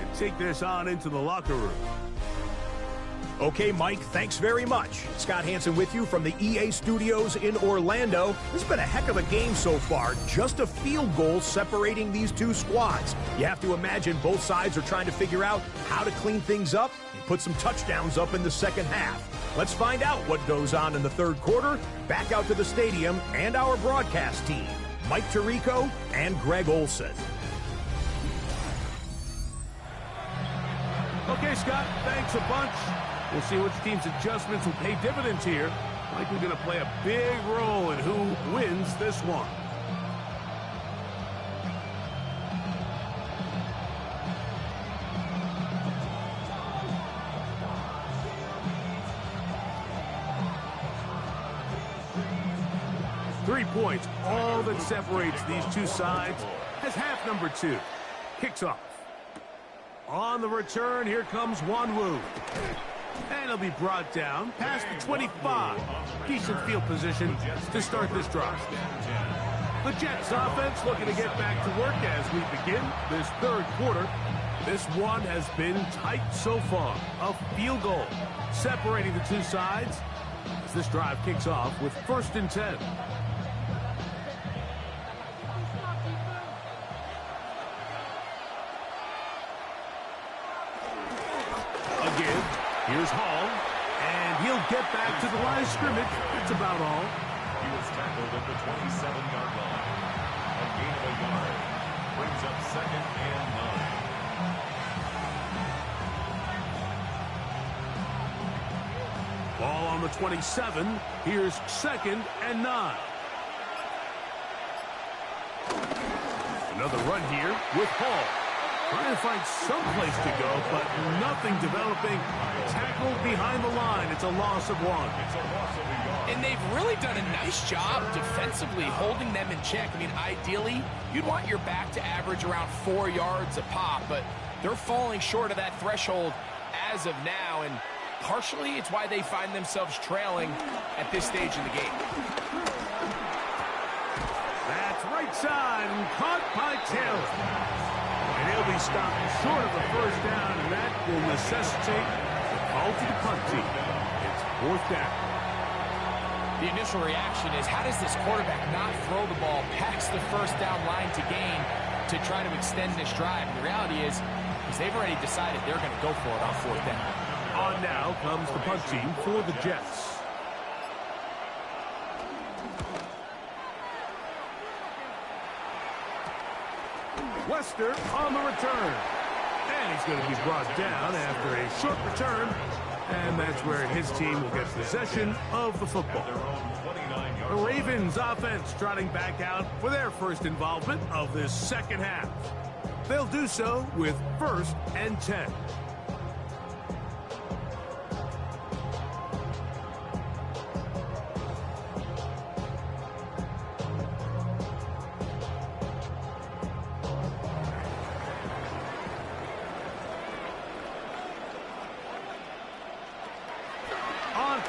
and take this on into the locker room. Okay, Mike, thanks very much. Scott Hansen with you from the EA Studios in Orlando. This has been a heck of a game so far. Just a field goal separating these two squads. You have to imagine both sides are trying to figure out how to clean things up and put some touchdowns up in the second half. Let's find out what goes on in the third quarter. Back out to the stadium and our broadcast team, Mike Tirico and Greg Olson. Okay, Scott, thanks a bunch. We'll see which team's adjustments will pay dividends here. Likely going to play a big role in who wins this one. Three points, all that separates these two sides, as half number 2 kicks off. On the return, here comes Wanwu. And he'll be brought down past the 25. Decent field position to start this drive. The Jets offense looking to get back to work as we begin this third quarter. This one has been tight so far. A field goal separating the two sides as this drive kicks off with 1st and 10. Again, here's Hall, and he'll get back to the line of scrimmage. That's about all. He was tackled at the 27-yard line. A gain of a yard. Brings up 2nd and 9. Ball on the 27. Here's 2nd and 9. Another run here with Hall. Trying to find some place to go, but nothing developing. Tackled behind the line. It's a loss of 1. It's a loss of a yard. And they've really done a nice job defensively holding them in check. I mean, ideally, you'd want your back to average around 4 yards a pop, but they're falling short of that threshold as of now, and partially it's why they find themselves trailing at this stage in the game. That's right side and caught by Taylor. And he'll be stopped short of the first down, and that will necessitate the call to the punt team. It's 4th down. The initial reaction is, how does this quarterback not throw the ball past the first down line to gain to try to extend this drive? And the reality is they've already decided they're going to go for it on 4th down. On now comes the punt team for the Jets. Wester on the return. And he's going to be brought down after a short return. And that's where his team will get possession of the football. The Ravens offense trotting back out for their first involvement of this second half. They'll do so with 1st and 10.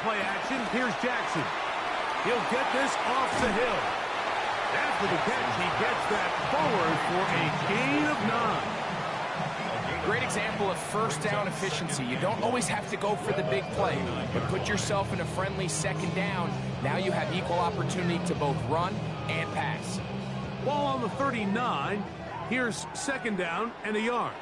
Play action. Here's Jackson. He'll get this off the hill. After the catch, he gets that forward for a gain of 9. Great example of first down efficiency. You don't always have to go for the big play, but put yourself in a friendly 2nd down. Now you have equal opportunity to both run and pass. Ball on the 39. Here's 2nd down and a yard.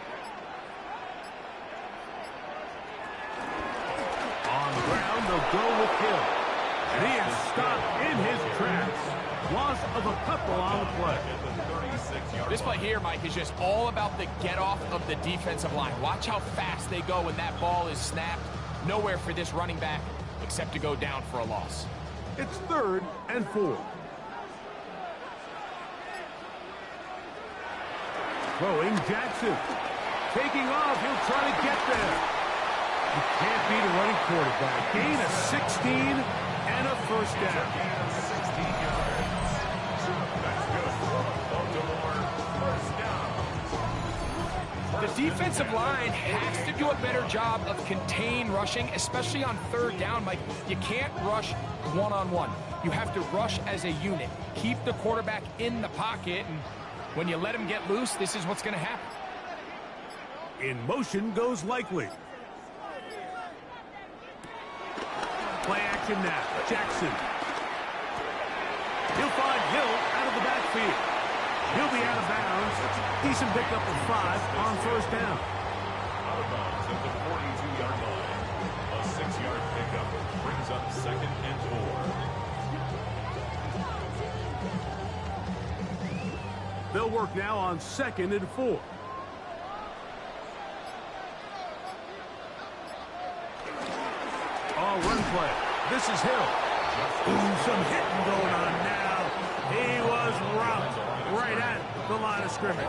On the ground, they'll go with Hill. And he is stopped in his tracks. Loss of a couple on the play. This play here, Mike, is just all about the get-off of the defensive line. Watch how fast they go when that ball is snapped. Nowhere for this running back except to go down for a loss. It's 3rd and 4. Throwing Jackson. Taking off, he'll try to get there. You can't beat a running quarterback. Gain of 16 and a 1st down. 16 yards. That's good. Baltimore, 1st down. The defensive line has to do a better job of contain rushing, especially on 3rd down, Mike. You can't rush one-on-one. You have to rush as a unit. Keep the quarterback in the pocket, and when you let him get loose, this is what's going to happen. In motion goes Likely. Play action now. Jackson. He'll find Hill out of the backfield. He'll be out of bounds. Decent pickup of 5 on 1st down. Out of bounds at the 42-yard line. A 6-yard pickup brings up 2nd and 4. They'll work now on 2nd and 4. Oh, run play. This is Hill. Ooh, some hitting going on now. He was rocked right at the line of scrimmage.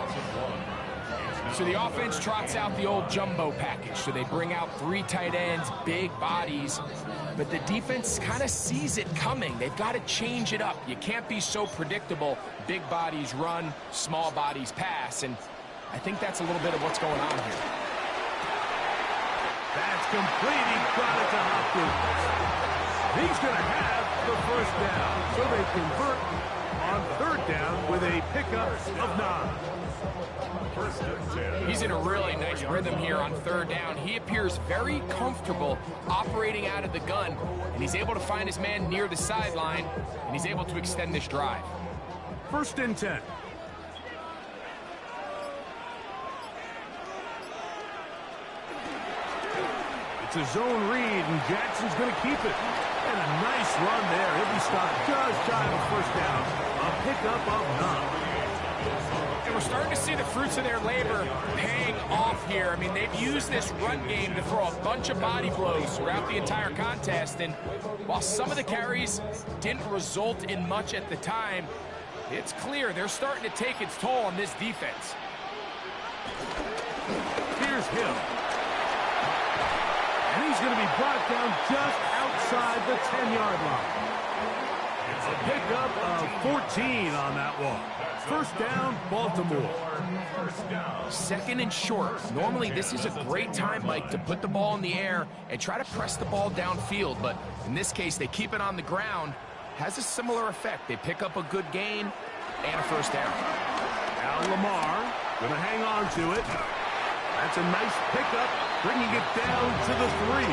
So the offense trots out the old jumbo package. So they bring out 3 tight ends, big bodies. But the defense kind of sees it coming. They've got to change it up. You can't be so predictable. Big bodies run, small bodies pass. And I think that's a little bit of what's going on here. That's complete. He got it to Hopkins. He's going to have the 1st down. So they convert on 3rd down with a pickup of 9. He's in a really nice rhythm here on 3rd down. He appears very comfortable operating out of the gun, and he's able to find his man near the sideline, and he's able to extend this drive. 1st and 10. It's a zone read, and Jackson's going to keep it. And a nice run there. He'll be stopped just shy of 1st down. A pickup of 9. we're starting to see the fruits of their labor paying off here. I mean, they've used this run game to throw a bunch of body blows throughout the entire contest, and while some of the carries didn't result in much at the time, it's clear they're starting to take its toll on this defense. Here's Hill. And he's going to be brought down just outside the 10-yard line. A pickup of 14 on that one. First down, Baltimore. Second and short. Normally, this is a great time, Mike, to put the ball in the air and try to press the ball downfield. But in this case, they keep it on the ground. Has a similar effect. They pick up a good gain and a first down. Now Lamar going to hang on to it. That's a nice pickup, bringing it down to the 3.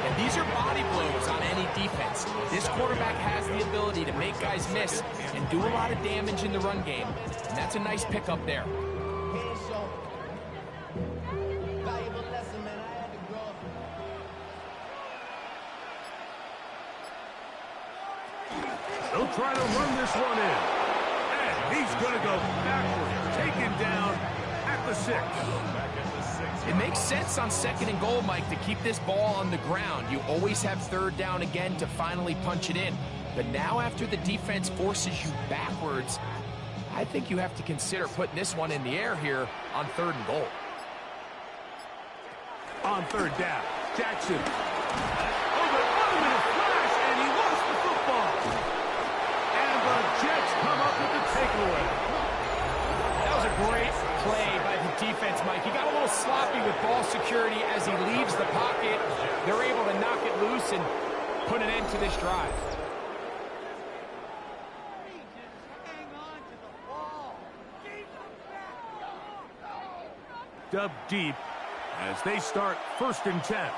And these are body blows on any defense. This quarterback has the ability to make guys miss and do a lot of damage in the run game. And that's a nice pickup there. They'll try to run this one in. And he's going to go backwards, taken down at the 6. It makes sense on second and goal, Mike, to keep this ball on the ground. You always have third down again to finally punch it in. But now after the defense forces you backwards, I think you have to consider putting this one in the air here on third and goal. On third down, Jackson. Oh, the 1-minute flash, and he lost the football. And the Jets come up with the takeaway. That was a great play by the defense, Mike. He got a little sloppy with ball security as he leaves the pocket. They're able to knock it loose and put an end to this drive. Dub deep as they start first and 10.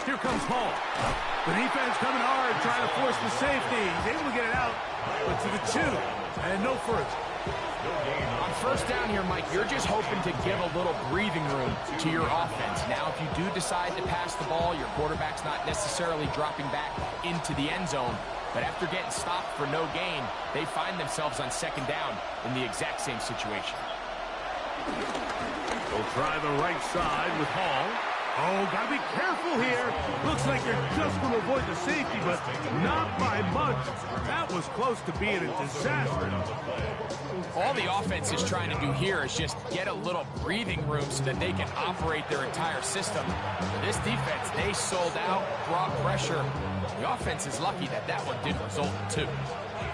Here comes Hall. The defense coming hard, trying to force the safety. He's able to get it out, but to the 2, and no further. On first down here, Mike, you're just hoping to give a little breathing room to your offense. Now, if you do decide to pass the ball, your quarterback's not necessarily dropping back into the end zone. But after getting stopped for no gain, they find themselves on second down in the exact same situation. They'll try the right side with Hall. Oh, got to be careful here. Looks like they're just going to avoid the safety, but not by much. That was close to being a disaster. All the offense is trying to do here is just get a little breathing room so that they can operate their entire system. For this defense, they sold out, brought pressure. The offense is lucky that that one didn't result in 2.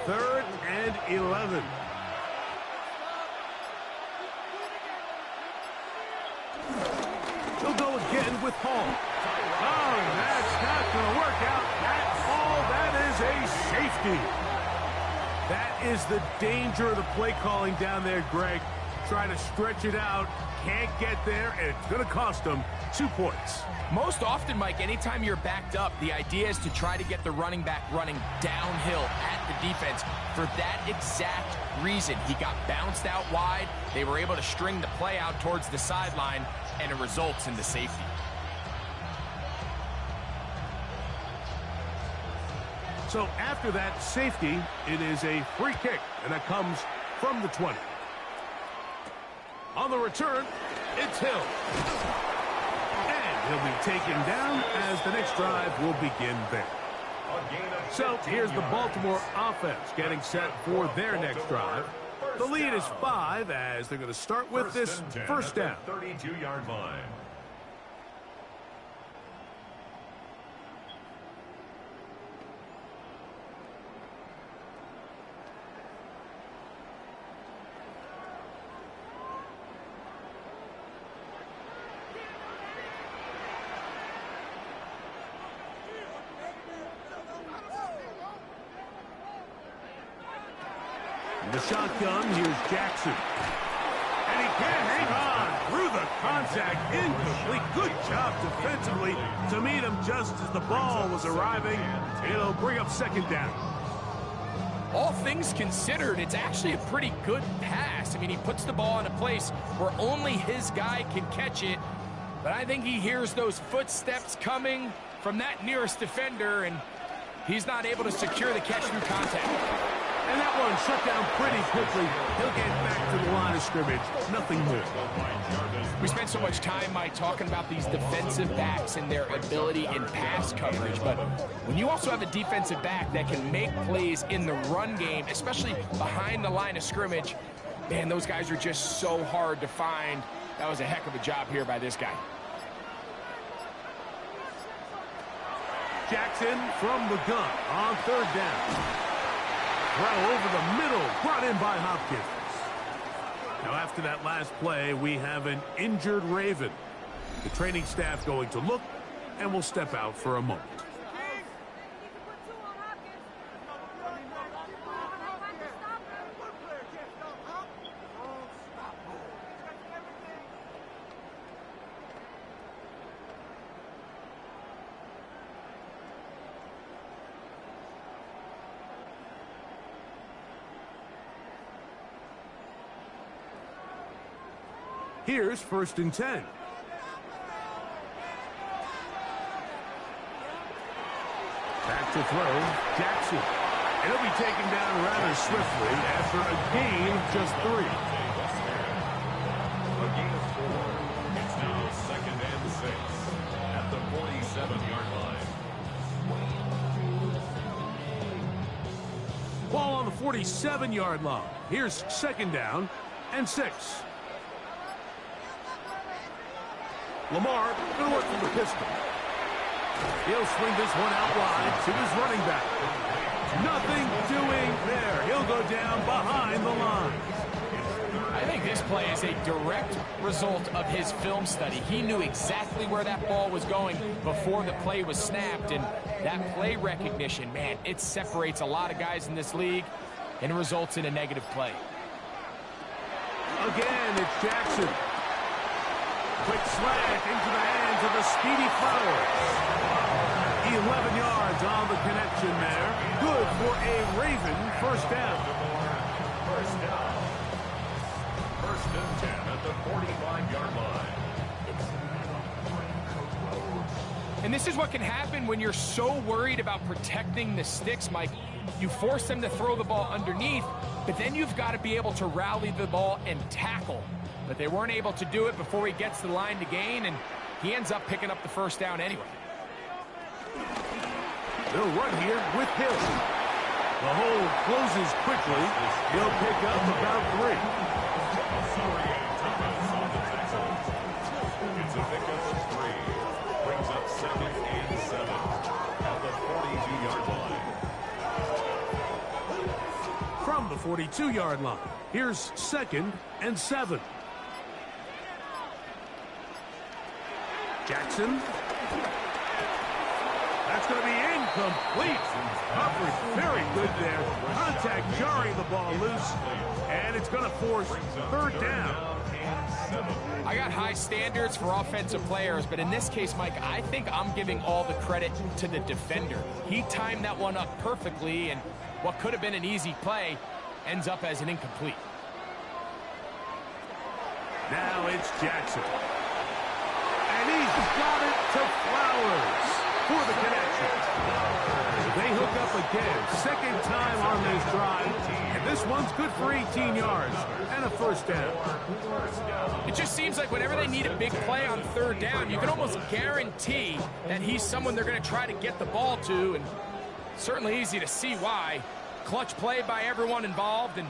3rd and 11. He'll go again with Hall. Oh, that's not going to work out at all. That is a safety. That is the danger of the play calling down there, Greg. Trying to stretch it out, can't get there, and it's going to cost them 2 points. Most often, Mike, anytime you're backed up, the idea is to try to get the running back running downhill at the defense. For that exact reason, he got bounced out wide. They were able to string the play out towards the sideline, and it results in the safety. So after that safety, it is a free kick, and that comes from the 20. On the return, it's Hill. And he'll be taken down as the next drive will begin there. So here's the Baltimore offense getting set for their next drive. The lead is 5 as they're going to start with this first down. 32-yard line. The shotgun, here's Jackson. And he can't hang on. through the contact, incomplete. Good job defensively to meet him just as the ball was arriving. It'll bring up second down. All things considered, it's actually a pretty good pass. I mean, he puts the ball in a place where only his guy can catch it. But I think he hears those footsteps coming from that nearest defender, and he's not able to secure the catch through contact. And that one shut down pretty quickly. He'll get back to the line of scrimmage. Nothing more. We spent so much time, Mike, talking about these defensive backs and their ability in pass coverage. But when you also have a defensive back that can make plays in the run game, especially behind the line of scrimmage, man, those guys are just so hard to find. That was a heck of a job here by this guy. Jackson from the gun on third down. Throw over the middle, brought in by Hopkins. Now after that last play, we have an injured Raven. The training staff going to look, and will step out for a moment. Here's 1st and 10. Back to throw, Jackson. And he'll be taken down rather swiftly after a gain of just 3. A gain of 4. It's now 2nd and 6 at the 47-yard line. Ball on the 47-yard line. Here's 2nd down and 6. Lamar going to work from the pistol. He'll swing this one out wide to his running back. Nothing doing there. He'll go down behind the line. I think this play is a direct result of his film study. He knew exactly where that ball was going before the play was snapped, and that play recognition, man, it separates a lot of guys in this league and results in a negative play. Again, it's Jackson. Quick slant into the hands of the speedy Flowers. 11 yards on the connection there. Good for a Raven first down. First down. 1st and 10 at the 45-yard line. And this is what can happen when you're so worried about protecting the sticks, Mike. You force them to throw the ball underneath, but then you've got to be able to rally the ball and tackle. But they weren't able to do it before he gets to the line to gain, and he ends up picking up the first down anyway. They'll run here with Hill. The hole closes quickly. He'll pick up about 3. It's a pickup of 3. Brings up 2nd and 7 at the 42-yard line. From the 42-yard line, here's 2nd and 7. Jackson. That's going to be incomplete. Coverage very good there. Contact jarring the ball loose. And it's going to force 3rd down. I got high standards for offensive players, but in this case, Mike, I think I'm giving all the credit to the defender. He timed that one up perfectly, and what could have been an easy play ends up as an incomplete. Now it's Jackson. And he's got it to Flowers for the connection. They hook up again. 2nd time on this drive. And this one's good for 18 yards and a first down. It just seems like whenever they need a big play on 3rd down, you can almost guarantee that he's someone they're going to try to get the ball to, and certainly easy to see why. Clutch play by everyone involved and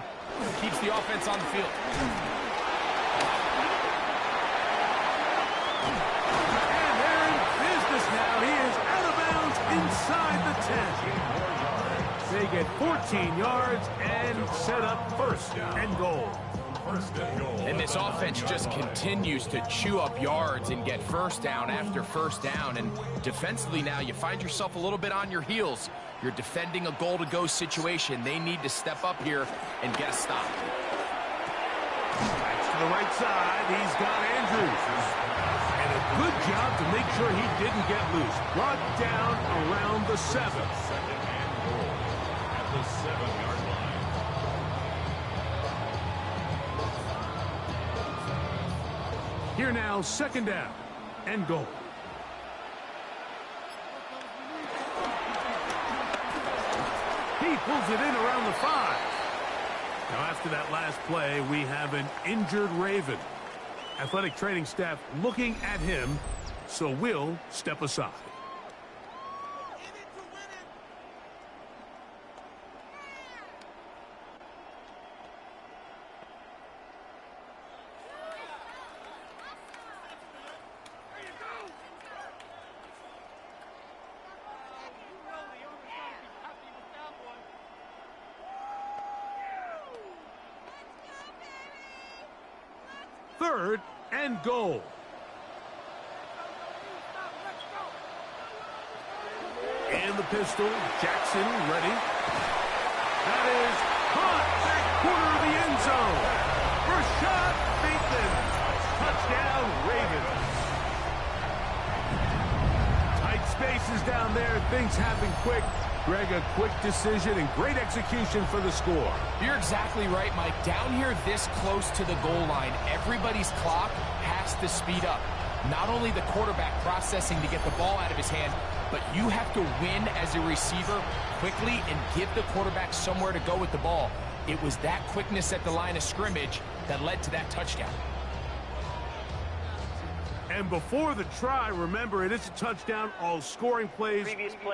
keeps the offense on the field. And they're in business now. He is out of bounds inside the 10. They get 14 yards and set up 1st and goal. And this offense just continues to chew up yards and get first down after first down. And defensively now, you find yourself a little bit on your heels. You're defending a goal-to-go situation. They need to step up here and get a stop. That's the right side. He's got Andrews. And a good job to make sure he didn't get loose. Brought down around the 7. Second and goal at the 7-yard line. Here now, second down and goal. He pulls it in around the 5. Now, after that last play, we have an injured Raven. Athletic training staff looking at him, so we'll step aside. Third and goal. And the pistol, Jackson ready. That is caught back corner of the end zone. Rashad Bateman, touchdown Ravens. Tight spaces down there, things happen quick. Greg, a quick decision and great execution for the score. You're exactly right, Mike. Down here this close to the goal line, everybody's clock has to speed up. Not only the quarterback processing to get the ball out of his hand, but you have to win as a receiver quickly and give the quarterback somewhere to go with the ball. It was that quickness at the line of scrimmage that led to that touchdown. And before the try, remember, it is a touchdown. All scoring plays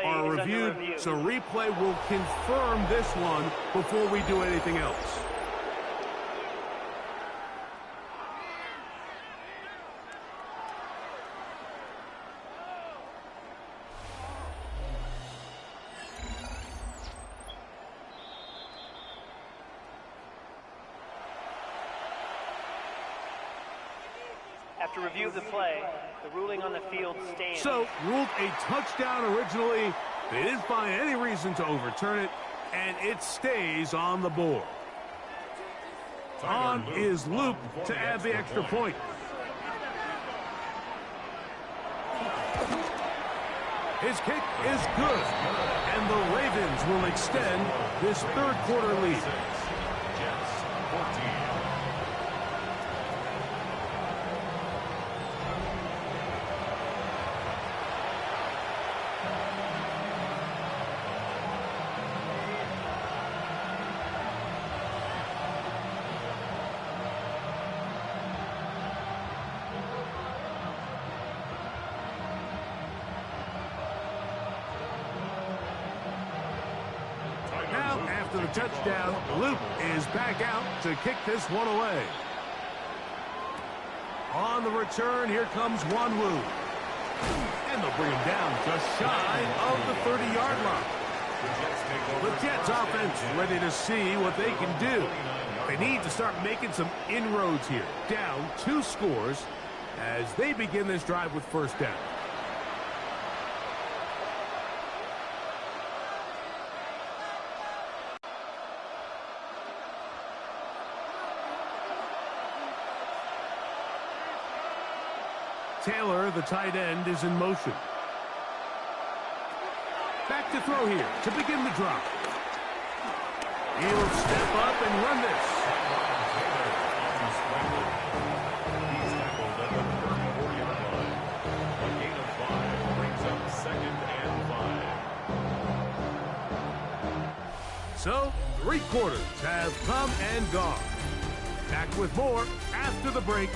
are reviewed, so replay will confirm this one before we do anything else. After review of the play, the ruling on the field stands. So, ruled a touchdown originally. They didn't find any reason to overturn it, and it stays on the board. On is Luke to add the extra point. His kick is good, and the Ravens will extend this third quarter lead. Jets 14. Now, after the touchdown, Luke is back out to kick this one away. On the return, here comes Wanwu. And they'll bring him down just shy of the 30-yard line. The Jets offense ready to see what they can do. They need to start making some inroads here. Down 2 scores as they begin this drive with first down. Taylor, the tight end, is in motion. Back to throw here to begin the drive. He'll step up and run this. He's tackled at the 34-yard line. A gain of 5 brings up second and 5. So, 3 quarters have come and gone. Back with more after the break.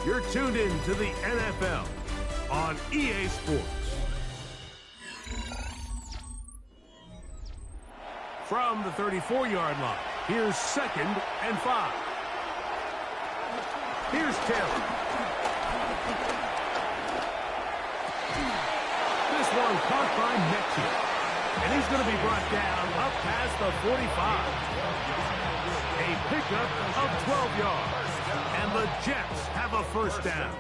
You're tuned in to the NFL on EA Sports. From the 34-yard line, here's second and 5. Here's Taylor. This one caught by Metchie. And he's going to be brought down up past the 45. A pickup of 12 yards. And the Jets have a first down.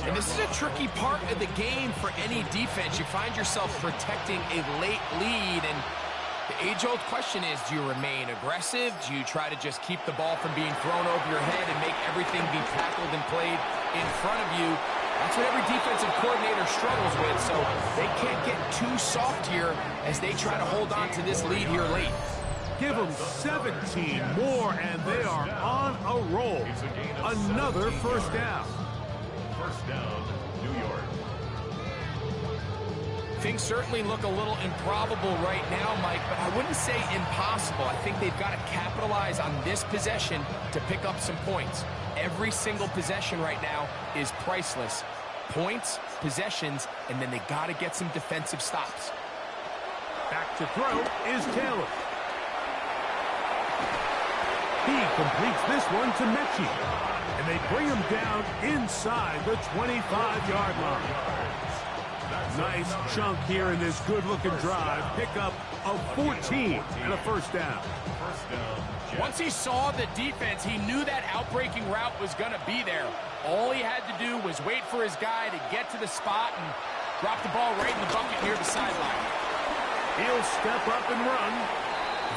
And this is a tricky part of the game for any defense. You find yourself protecting a late lead, and age-old question is, do you remain aggressive? Do you try to just keep the ball from being thrown over your head and make everything be tackled and played in front of you? That's what every defensive coordinator struggles with, so they can't get too soft here as they try to hold on to this lead here late. Give them 17 more, and they are on a roll. Another first down. First down, New York. Things certainly look a little improbable right now, Mike, but I wouldn't say impossible. I think they've got to capitalize on this possession to pick up some points. Every single possession right now is priceless. Points, possessions, and then they got to get some defensive stops. Back to throw is Taylor. He completes this one to Mechie. And they bring him down inside the 25-yard line. Nice chunk here in this good-looking drive. Pick up of 14 and a first down. Once he saw the defense, he knew that outbreaking route was going to be there. All he had to do was wait for his guy to get to the spot and drop the ball right in the bucket near the sideline. He'll step up and run.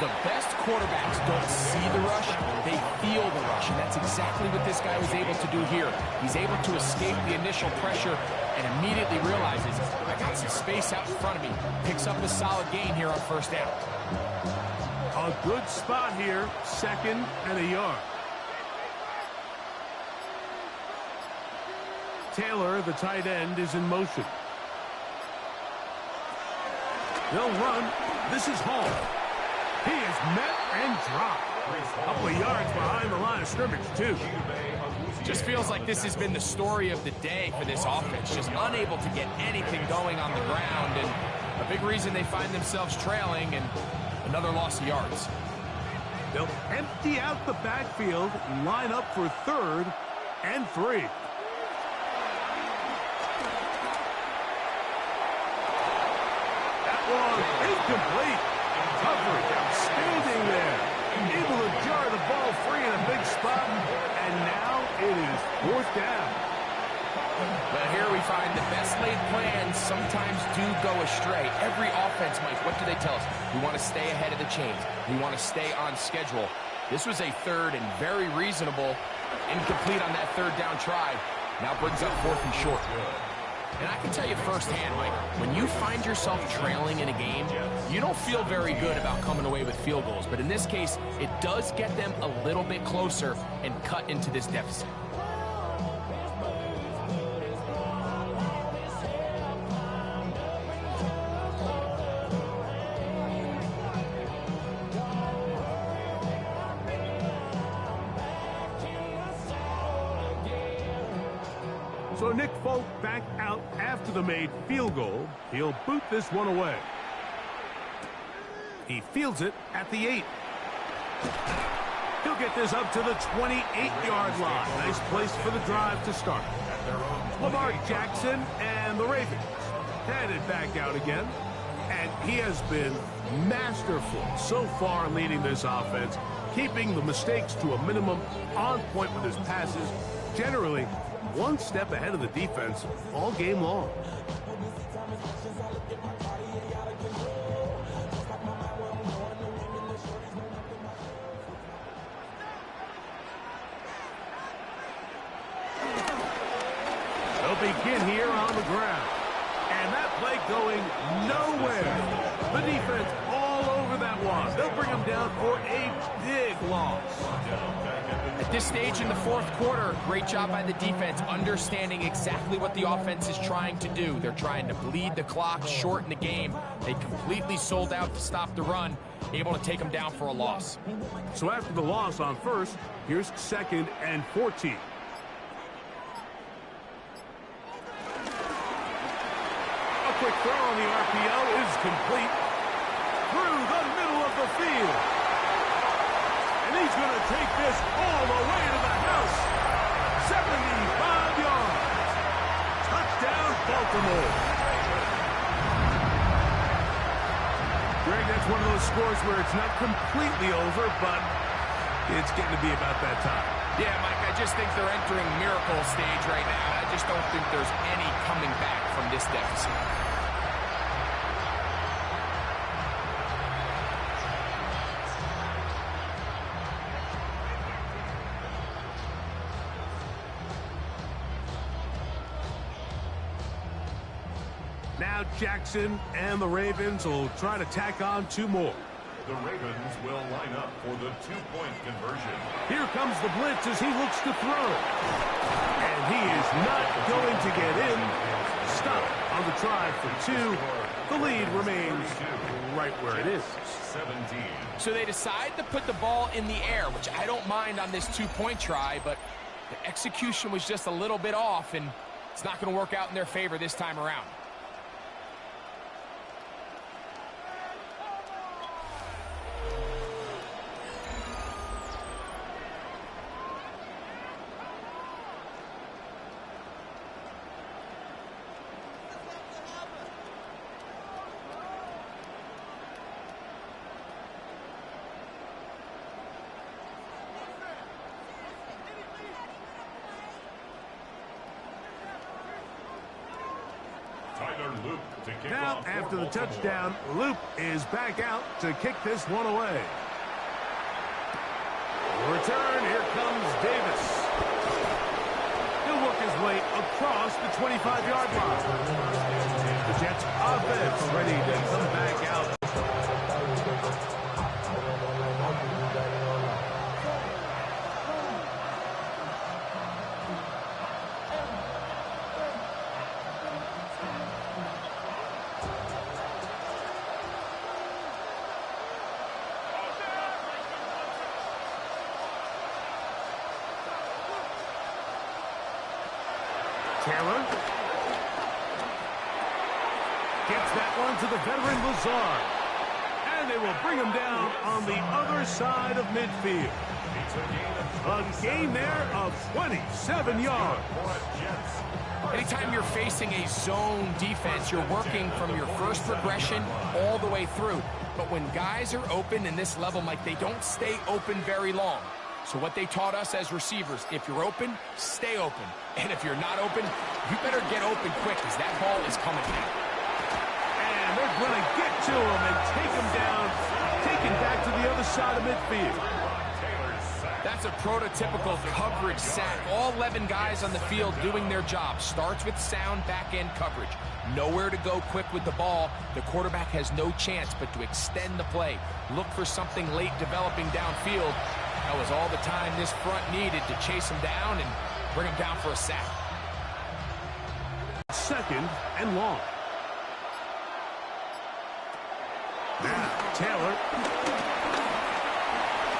The best quarterbacks don't see the rush, they feel the rush, and that's exactly what this guy was able to do here. He's able to escape the initial pressure and immediately realizes, I got some space out in front of me. Picks up a solid gain here on first down. A good spot here, 2nd and a yard. Taylor, the tight end, is in motion. They'll run. This is Hall. He is met and dropped. A couple of yards behind the line of scrimmage, too. Just feels like this has been the story of the day for this offense. Just unable to get anything going on the ground. And a big reason they find themselves trailing and another loss of yards. They'll empty out the backfield, line up for 3rd and 3. That one incomplete. Coverage outstanding there. Able to jar the ball free in a big spot. And now it is 4th down. But here we find the best laid plans sometimes do go astray. Every offense, Mike, what do they tell us? We want to stay ahead of the chains. We want to stay on schedule. This was a 3rd and very reasonable, incomplete on that 3rd down try. Now brings up 4th and short. And I can tell you firsthand, Mike, when you find yourself trailing in a game, you don't feel very good about coming away with field goals. But in this case, it does get them a little bit closer and cut into this deficit. So Nick Folk back out after the made field goal. He'll boot this one away. He fields it at the 8. He'll get this up to the 28-yard line. Nice place for the drive to start. Lamar Jackson and the Ravens headed back out again. And he has been masterful so far leading this offense, keeping the mistakes to a minimum, on point with his passes, generally one step ahead of the defense all game long. They'll begin here on the ground. And that play going nowhere. The defense all over that one. They'll bring them down for a big loss. At this stage in the 4th quarter, great job by the defense understanding exactly what the offense is trying to do. They're trying to bleed the clock, shorten the game. They completely sold out to stop the run, able to take them down for a loss. So after the loss on 1st, here's 2nd and 14. A quick throw on the RPO is complete through the middle of the field. And he's going to take this all the way to the house. 75 yards. Touchdown, Baltimore. Greg, that's one of those scores where it's not completely over, but it's getting to be about that time. Yeah, Mike, I just think they're entering miracle stage right now. I just don't think there's any coming back from this deficit. Now Jackson and the Ravens will try to tack on 2 more. The Ravens will line up for the 2-point conversion. Here comes the blitz as he looks to throw. And he is not going to get in. Stop on the try for 2. The lead remains right where it is. 17. So they decide to put the ball in the air, which I don't mind on this 2-point try, but the execution was just a little bit off, and it's not going to work out in their favor this time around. Now, after the touchdown, Loop is back out to kick this one away. Return, here comes Davis. He'll work his way across the 25-yard line. The Jets offense ready to come back out. Taylor gets that one to the veteran Lazard. And they will bring him down on the other side of midfield. A gain there of 27 yards. Anytime you're facing a zone defense, you're working from your first progression all the way through. But when guys are open in this level, Mike, they don't stay open very long. So what they taught us as receivers, if you're open, stay open. And if you're not open, you better get open quick because that ball is coming down. And they're going to get to him and take him down, take him back to the other side of midfield. That's a prototypical coverage sack. All 11 guys on the field doing their job. Starts with sound back-end coverage. Nowhere to go quick with the ball. The quarterback has no chance but to extend the play. Look for something late developing downfield. That was all the time this front needed to chase him down and bring him down for a sack. 2nd and long. Now, Taylor.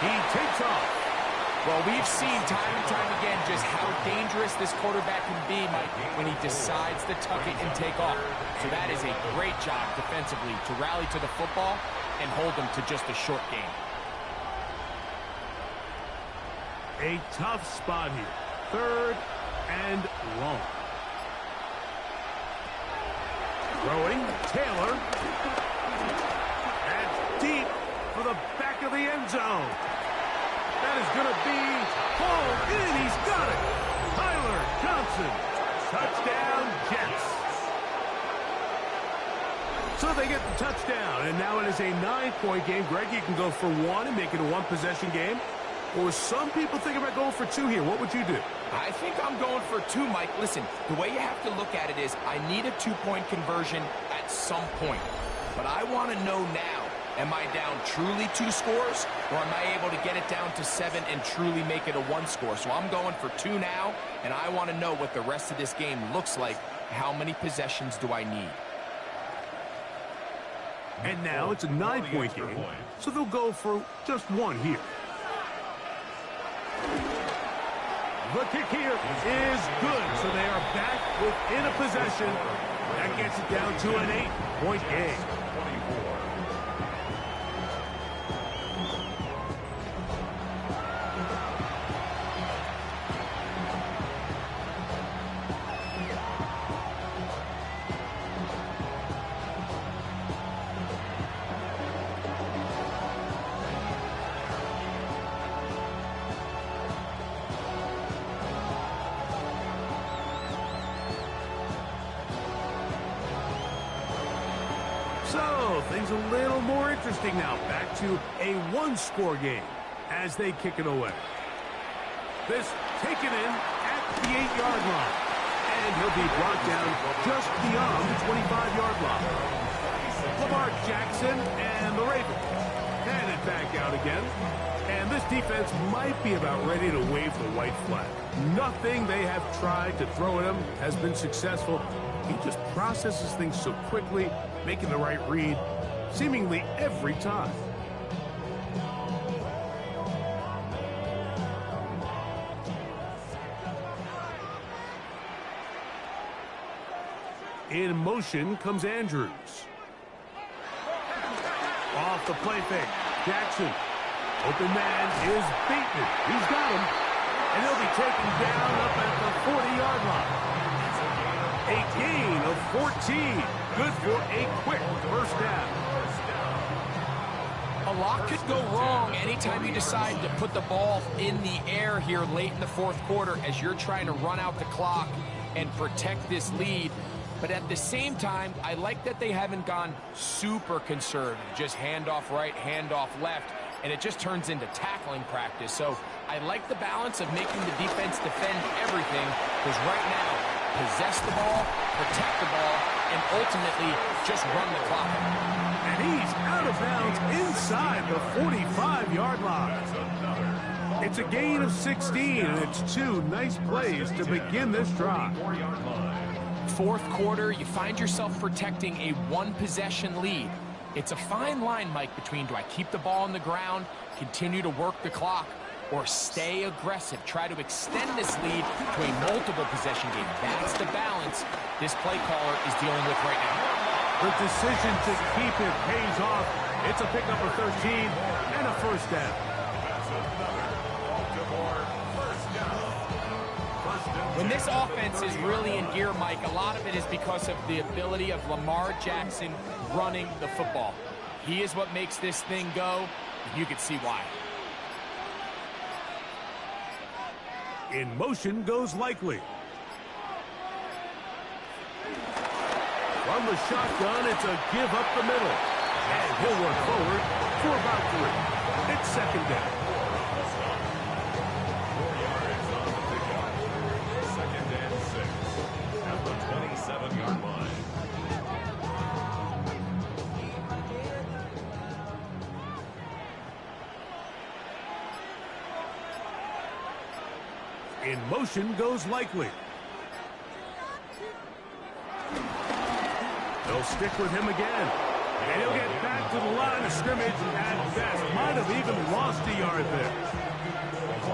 He takes off. Well, we've seen time and time again just how dangerous this quarterback can be, Mike, when he decides to tuck it and take off. So that is a great job defensively to rally to the football and hold them to just a short game. A tough spot here. 3rd and long. Throwing, Taylor. That's deep for the back of the end zone. That is going to be hauled in. He's got it. Tyler Johnson. Touchdown, Jets. So they get the touchdown, and now it is a 9-point game. Greg, you can go for 1 and make it a 1-possession game. Or some people think about going for 2 here. What would you do? I think I'm going for 2, Mike. Listen, the way you have to look at it is I need a 2-point conversion at some point. But I want to know now, am I down truly 2 scores, or am I able to get it down to 7 and truly make it a 1 score? So I'm going for 2 now, and I want to know what the rest of this game looks like. How many possessions do I need? And now it's a 9-point game, so they'll go for just 1 here. The kick here is good, so they are back within a possession. That gets it down to an 8-point game. So, things a little more interesting now. Back to a 1-score game as they kick it away. This taken in at the 8-yard line. And he'll be brought down just beyond the 25-yard line. Lamar Jackson and the Ravens headed back out again. And this defense might be about ready to wave the white flag. Nothing they have tried to throw at him has been successful. He just processes things so quickly, making the right read seemingly every time. In motion comes Andrews. Off the play fake. Jackson. Open man is Bateman. He's got him. And he'll be taken down up at the 40-yard line. A gain of 14. Good for a quick first down. A lot could go wrong anytime you decide to put the ball in the air here late in the fourth quarter as you're trying to run out the clock and protect this lead. But at the same time, I like that they haven't gone super conservative, just handoff right, handoff left, and it just turns into tackling practice. So I like the balance of making the defense defend everything, because right now, possess the ball, protect the ball, and ultimately just run the clock. And he's out of bounds inside the 45-yard line. It's a gain of 16, and it's two nice plays to begin this drive. Fourth quarter, you find yourself protecting a one-possession lead. It's a fine line, Mike, between do I keep the ball on the ground, continue to work the clock, or stay aggressive, try to extend this lead to a multiple-possession game. That's the balance this play caller is dealing with right now. The decision to keep it pays off. It's a pickup of 13 and a first down. When this offense is really in gear, Mike, a lot of it is because of the ability of Lamar Jackson running the football. He is what makes this thing go, and you can see why. In motion goes Likely. From the shotgun, it's a give up the middle. And he'll work forward for about 3. It's second down. In motion goes Likely. They'll stick with him again. And he'll get back to the line of scrimmage at best. Might have even lost a yard there.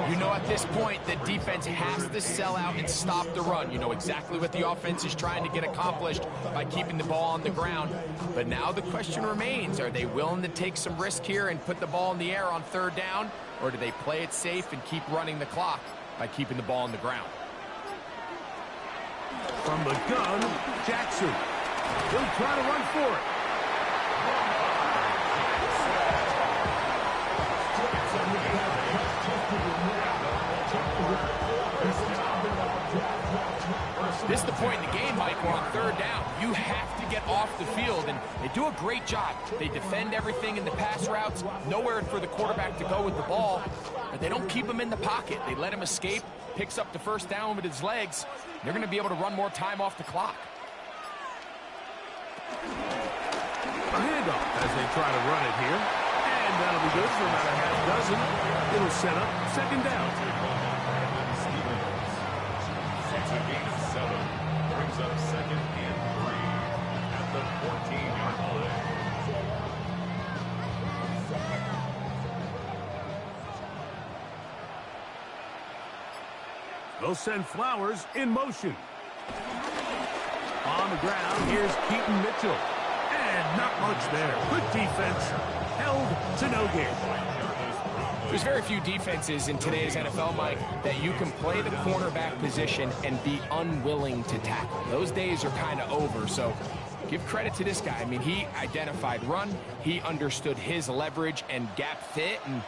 You know, at this point, the defense has to sell out and stop the run. You know exactly what the offense is trying to get accomplished by keeping the ball on the ground. But now the question remains, are they willing to take some risk here and put the ball in the air on third down? Or do they play it safe and keep running the clock by keeping the ball on the ground? From the gun, Jackson. He'll try to run for it. This is the point in the game, Mike, we're on third down. You have to get off the field, and they do a great job. They defend everything in the pass routes, nowhere for the quarterback to go with the ball, but they don't keep him in the pocket. They let him escape, picks up the first down with his legs. They're going to be able to run more time off the clock. A handoff as they try to run it here. And that'll be good for about a half dozen. It'll set up second down. It's a gain of 7. Brings up second and 3 at the 14-yard line. They'll send Flowers in motion. On the ground, here's Keaton Mitchell. And not much there. Good defense. Held to no gain. There's very few defenses in today's NFL, Mike, that you can play the cornerback position and be unwilling to tackle. Those days are kind of over, so give credit to this guy. I mean, he identified run, he understood his leverage and gap fit, and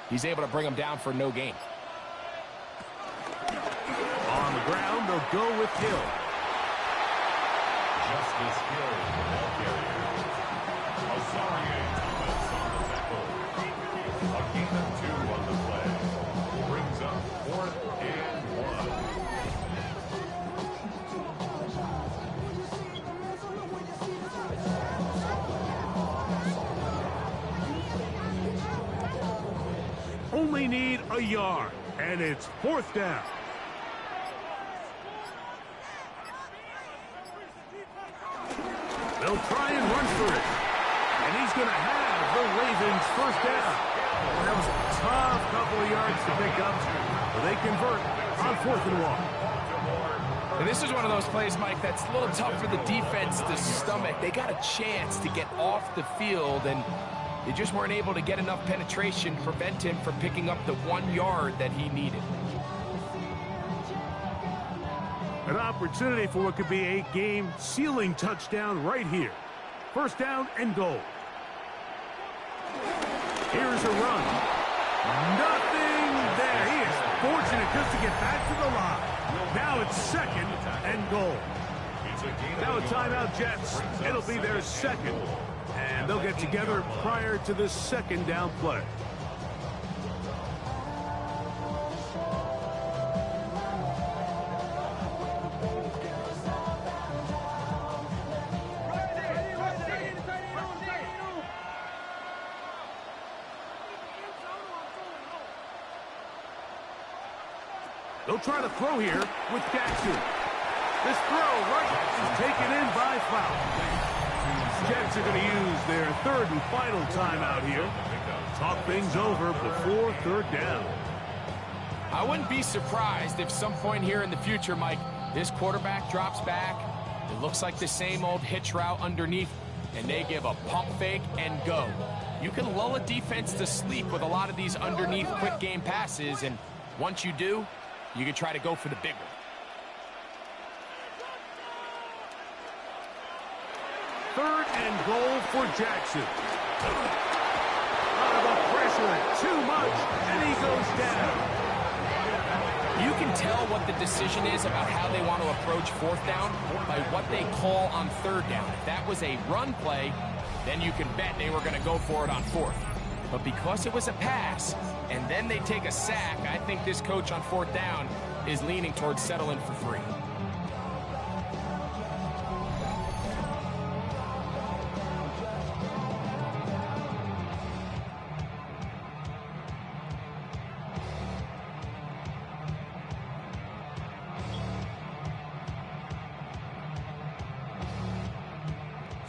he's able to bring him down for no gain. On the ground, they'll go with Hill. Justice Hill, the ball carrier. Osarie Thomas on the tackle. A gain of 2 on the play. Brings up 4th and 1. only need a yard, and it's 4th down. They'll try and run for it. And he's going to have the Ravens 1st down. Well, that was a tough couple of yards to pick up, but they convert on 4th and 1. And this is one of those plays, Mike, that's a little tough for the defense to stomach. They got a chance to get off the field, and they just weren't able to get enough penetration to prevent him from picking up the 1 yard that he needed. An opportunity for what could be a game-sealing touchdown right here. 1st down and goal. Here's a run. Nothing there. He is fortunate just to get back to the line. Now it's 2nd and goal. Now a timeout, Jets. It'll be their 2nd. And they'll get together prior to the 2nd down play. They'll try to throw here with Jackson. This throw right is taken in by foul. Jets are going to use their 3rd and final timeout here. Talk things over before 3rd down. I wouldn't be surprised if some point here in the future, Mike, this quarterback drops back. It looks like the same old hitch route underneath, and they give a pump fake and go. You can lull a defense to sleep with a lot of these underneath quick game passes, and once you do, you can try to go for the big one. 3rd and goal for Jackson. Out of the pressure, too much, and he goes down. You can tell what the decision is about how they want to approach 4th down by what they call on 3rd down. If that was a run play, then you can bet they were going to go for it on 4th. But because it was a pass, and then they take a sack, I think this coach on 4th down is leaning towards settling for 3.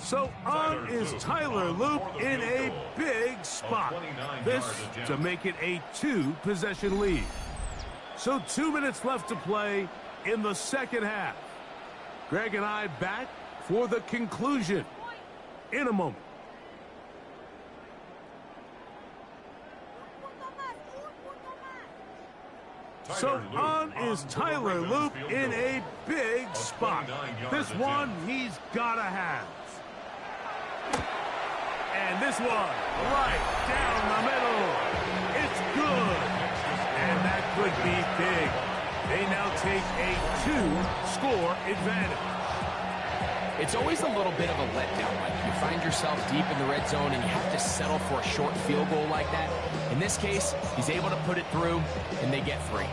So on is Tyler Loop in a big spot. This to make it a 2-possession lead. So 2 minutes left to play in the 2nd half. Greg and I back for the conclusion in a moment. So on is Tyler Loop in a big spot. This one he's got to have. And this one right down the middle. It's good. And that could be big. They now take a 2-score advantage. It's always a little bit of a letdown. Like you find yourself deep in the red zone and you have to settle for a short field goal like that. In this case, he's able to put it through, and they get 3.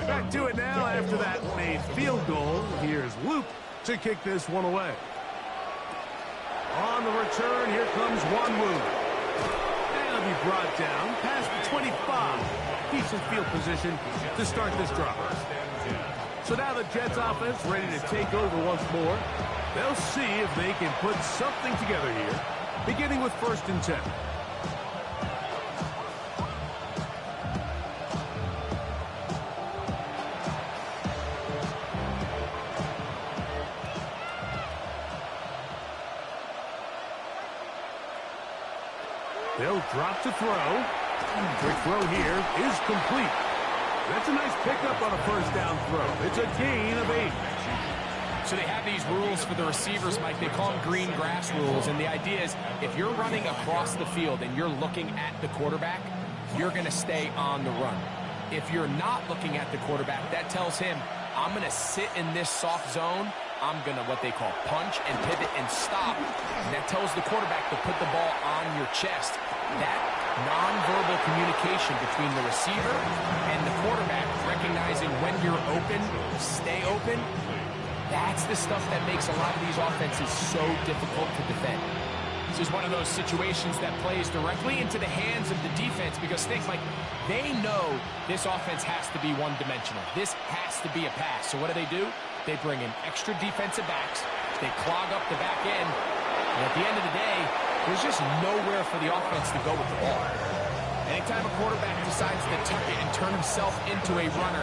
Back to it now after that made field goal. Here's Luke to kick this one away. On the return, here comes Wanwu. And he'll be brought down past the 25. Decent field position to start this drive. So now the Jets offense ready to take over once more. They'll see if they can put something together here, beginning with 1st and 10. They'll drop to throw. Quick throw here is complete. That's a nice pickup on a 1st down throw. It's a gain of 8. So they have these rules for the receivers, Mike. They call them green grass rules. And the idea is if you're running across the field and you're looking at the quarterback, you're going to stay on the run. If you're not looking at the quarterback, that tells him, I'm going to sit in this soft zone. I'm going to what they call punch and pivot and stop. And that tells the quarterback to put the ball on your chest. that nonverbal communication between the receiver and the quarterback, recognizing when you're open, stay open, that's the stuff that makes a lot of these offenses so difficult to defend. This is one of those situations that plays directly into the hands of the defense because think, like, they know this offense has to be one-dimensional. This has to be a pass. So what do? They bring in extra defensive backs. They clog up the back end. And at the end of the day, there's just nowhere for the offense to go with the ball. Anytime a quarterback decides to tuck it and turn himself into a runner,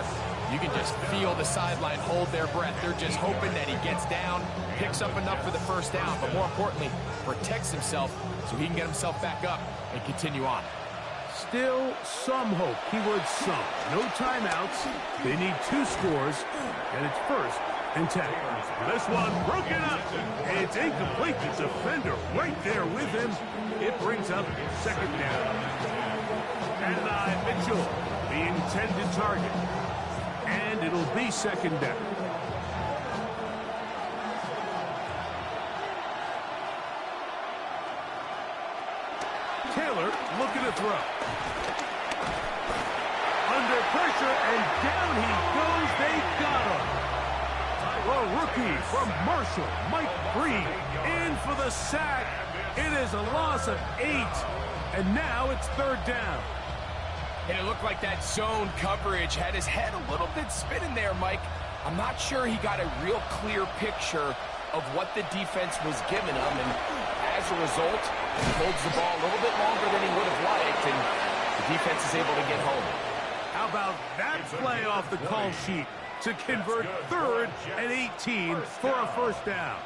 you can just feel the sideline hold their breath. They're just hoping that he gets down, picks up enough for the first down, but more importantly, protects himself so he can get himself back up and continue on. Still some hope. Keyword some. No timeouts. They need 2 scores, and it's 1st and 10. This one broken up. It's incomplete. The defender right there with him. It brings up 2nd down. And Mitchell, the intended target. And it'll be 2nd down. Taylor looking to throw. Under pressure, and down he goes. They got him. The rookie from Marshall, Mike Breed, in for the sack. It is a loss of 8. And now it's 3rd down. And it looked like that zone coverage had his head a little bit spinning there, Mike. I'm not sure he got a real clear picture of what the defense was giving him, and as a result, he holds the ball a little bit longer than he would have liked, and the defense is able to get home. How about that play off the call sheet to convert 3rd and 18 for a 1st down?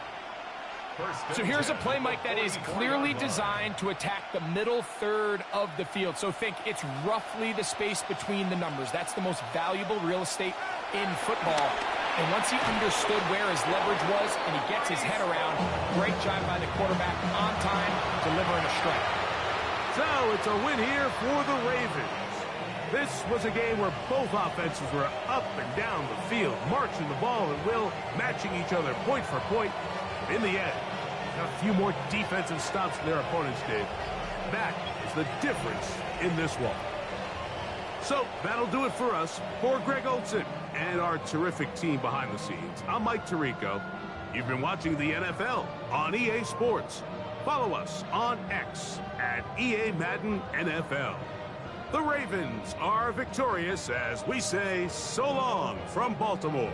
So here's a play, Mike, that is clearly designed to attack the middle 3rd of the field. So think it's roughly the space between the numbers. That's the most valuable real estate in football. And once he understood where his leverage was and he gets his head around, great job by the quarterback on time, delivering a strike. So it's a win here for the Ravens. This was a game where both offenses were up and down the field, marching the ball at will, matching each other point for point. In the end, a few more defensive stops than their opponents did. That is the difference in this one. So that'll do it for us. For Greg Olson and our terrific team behind the scenes, I'm Mike Tirico. You've been watching the NFL on EA Sports. Follow us on X at EA Madden NFL. The Ravens are victorious as we say so long from Baltimore.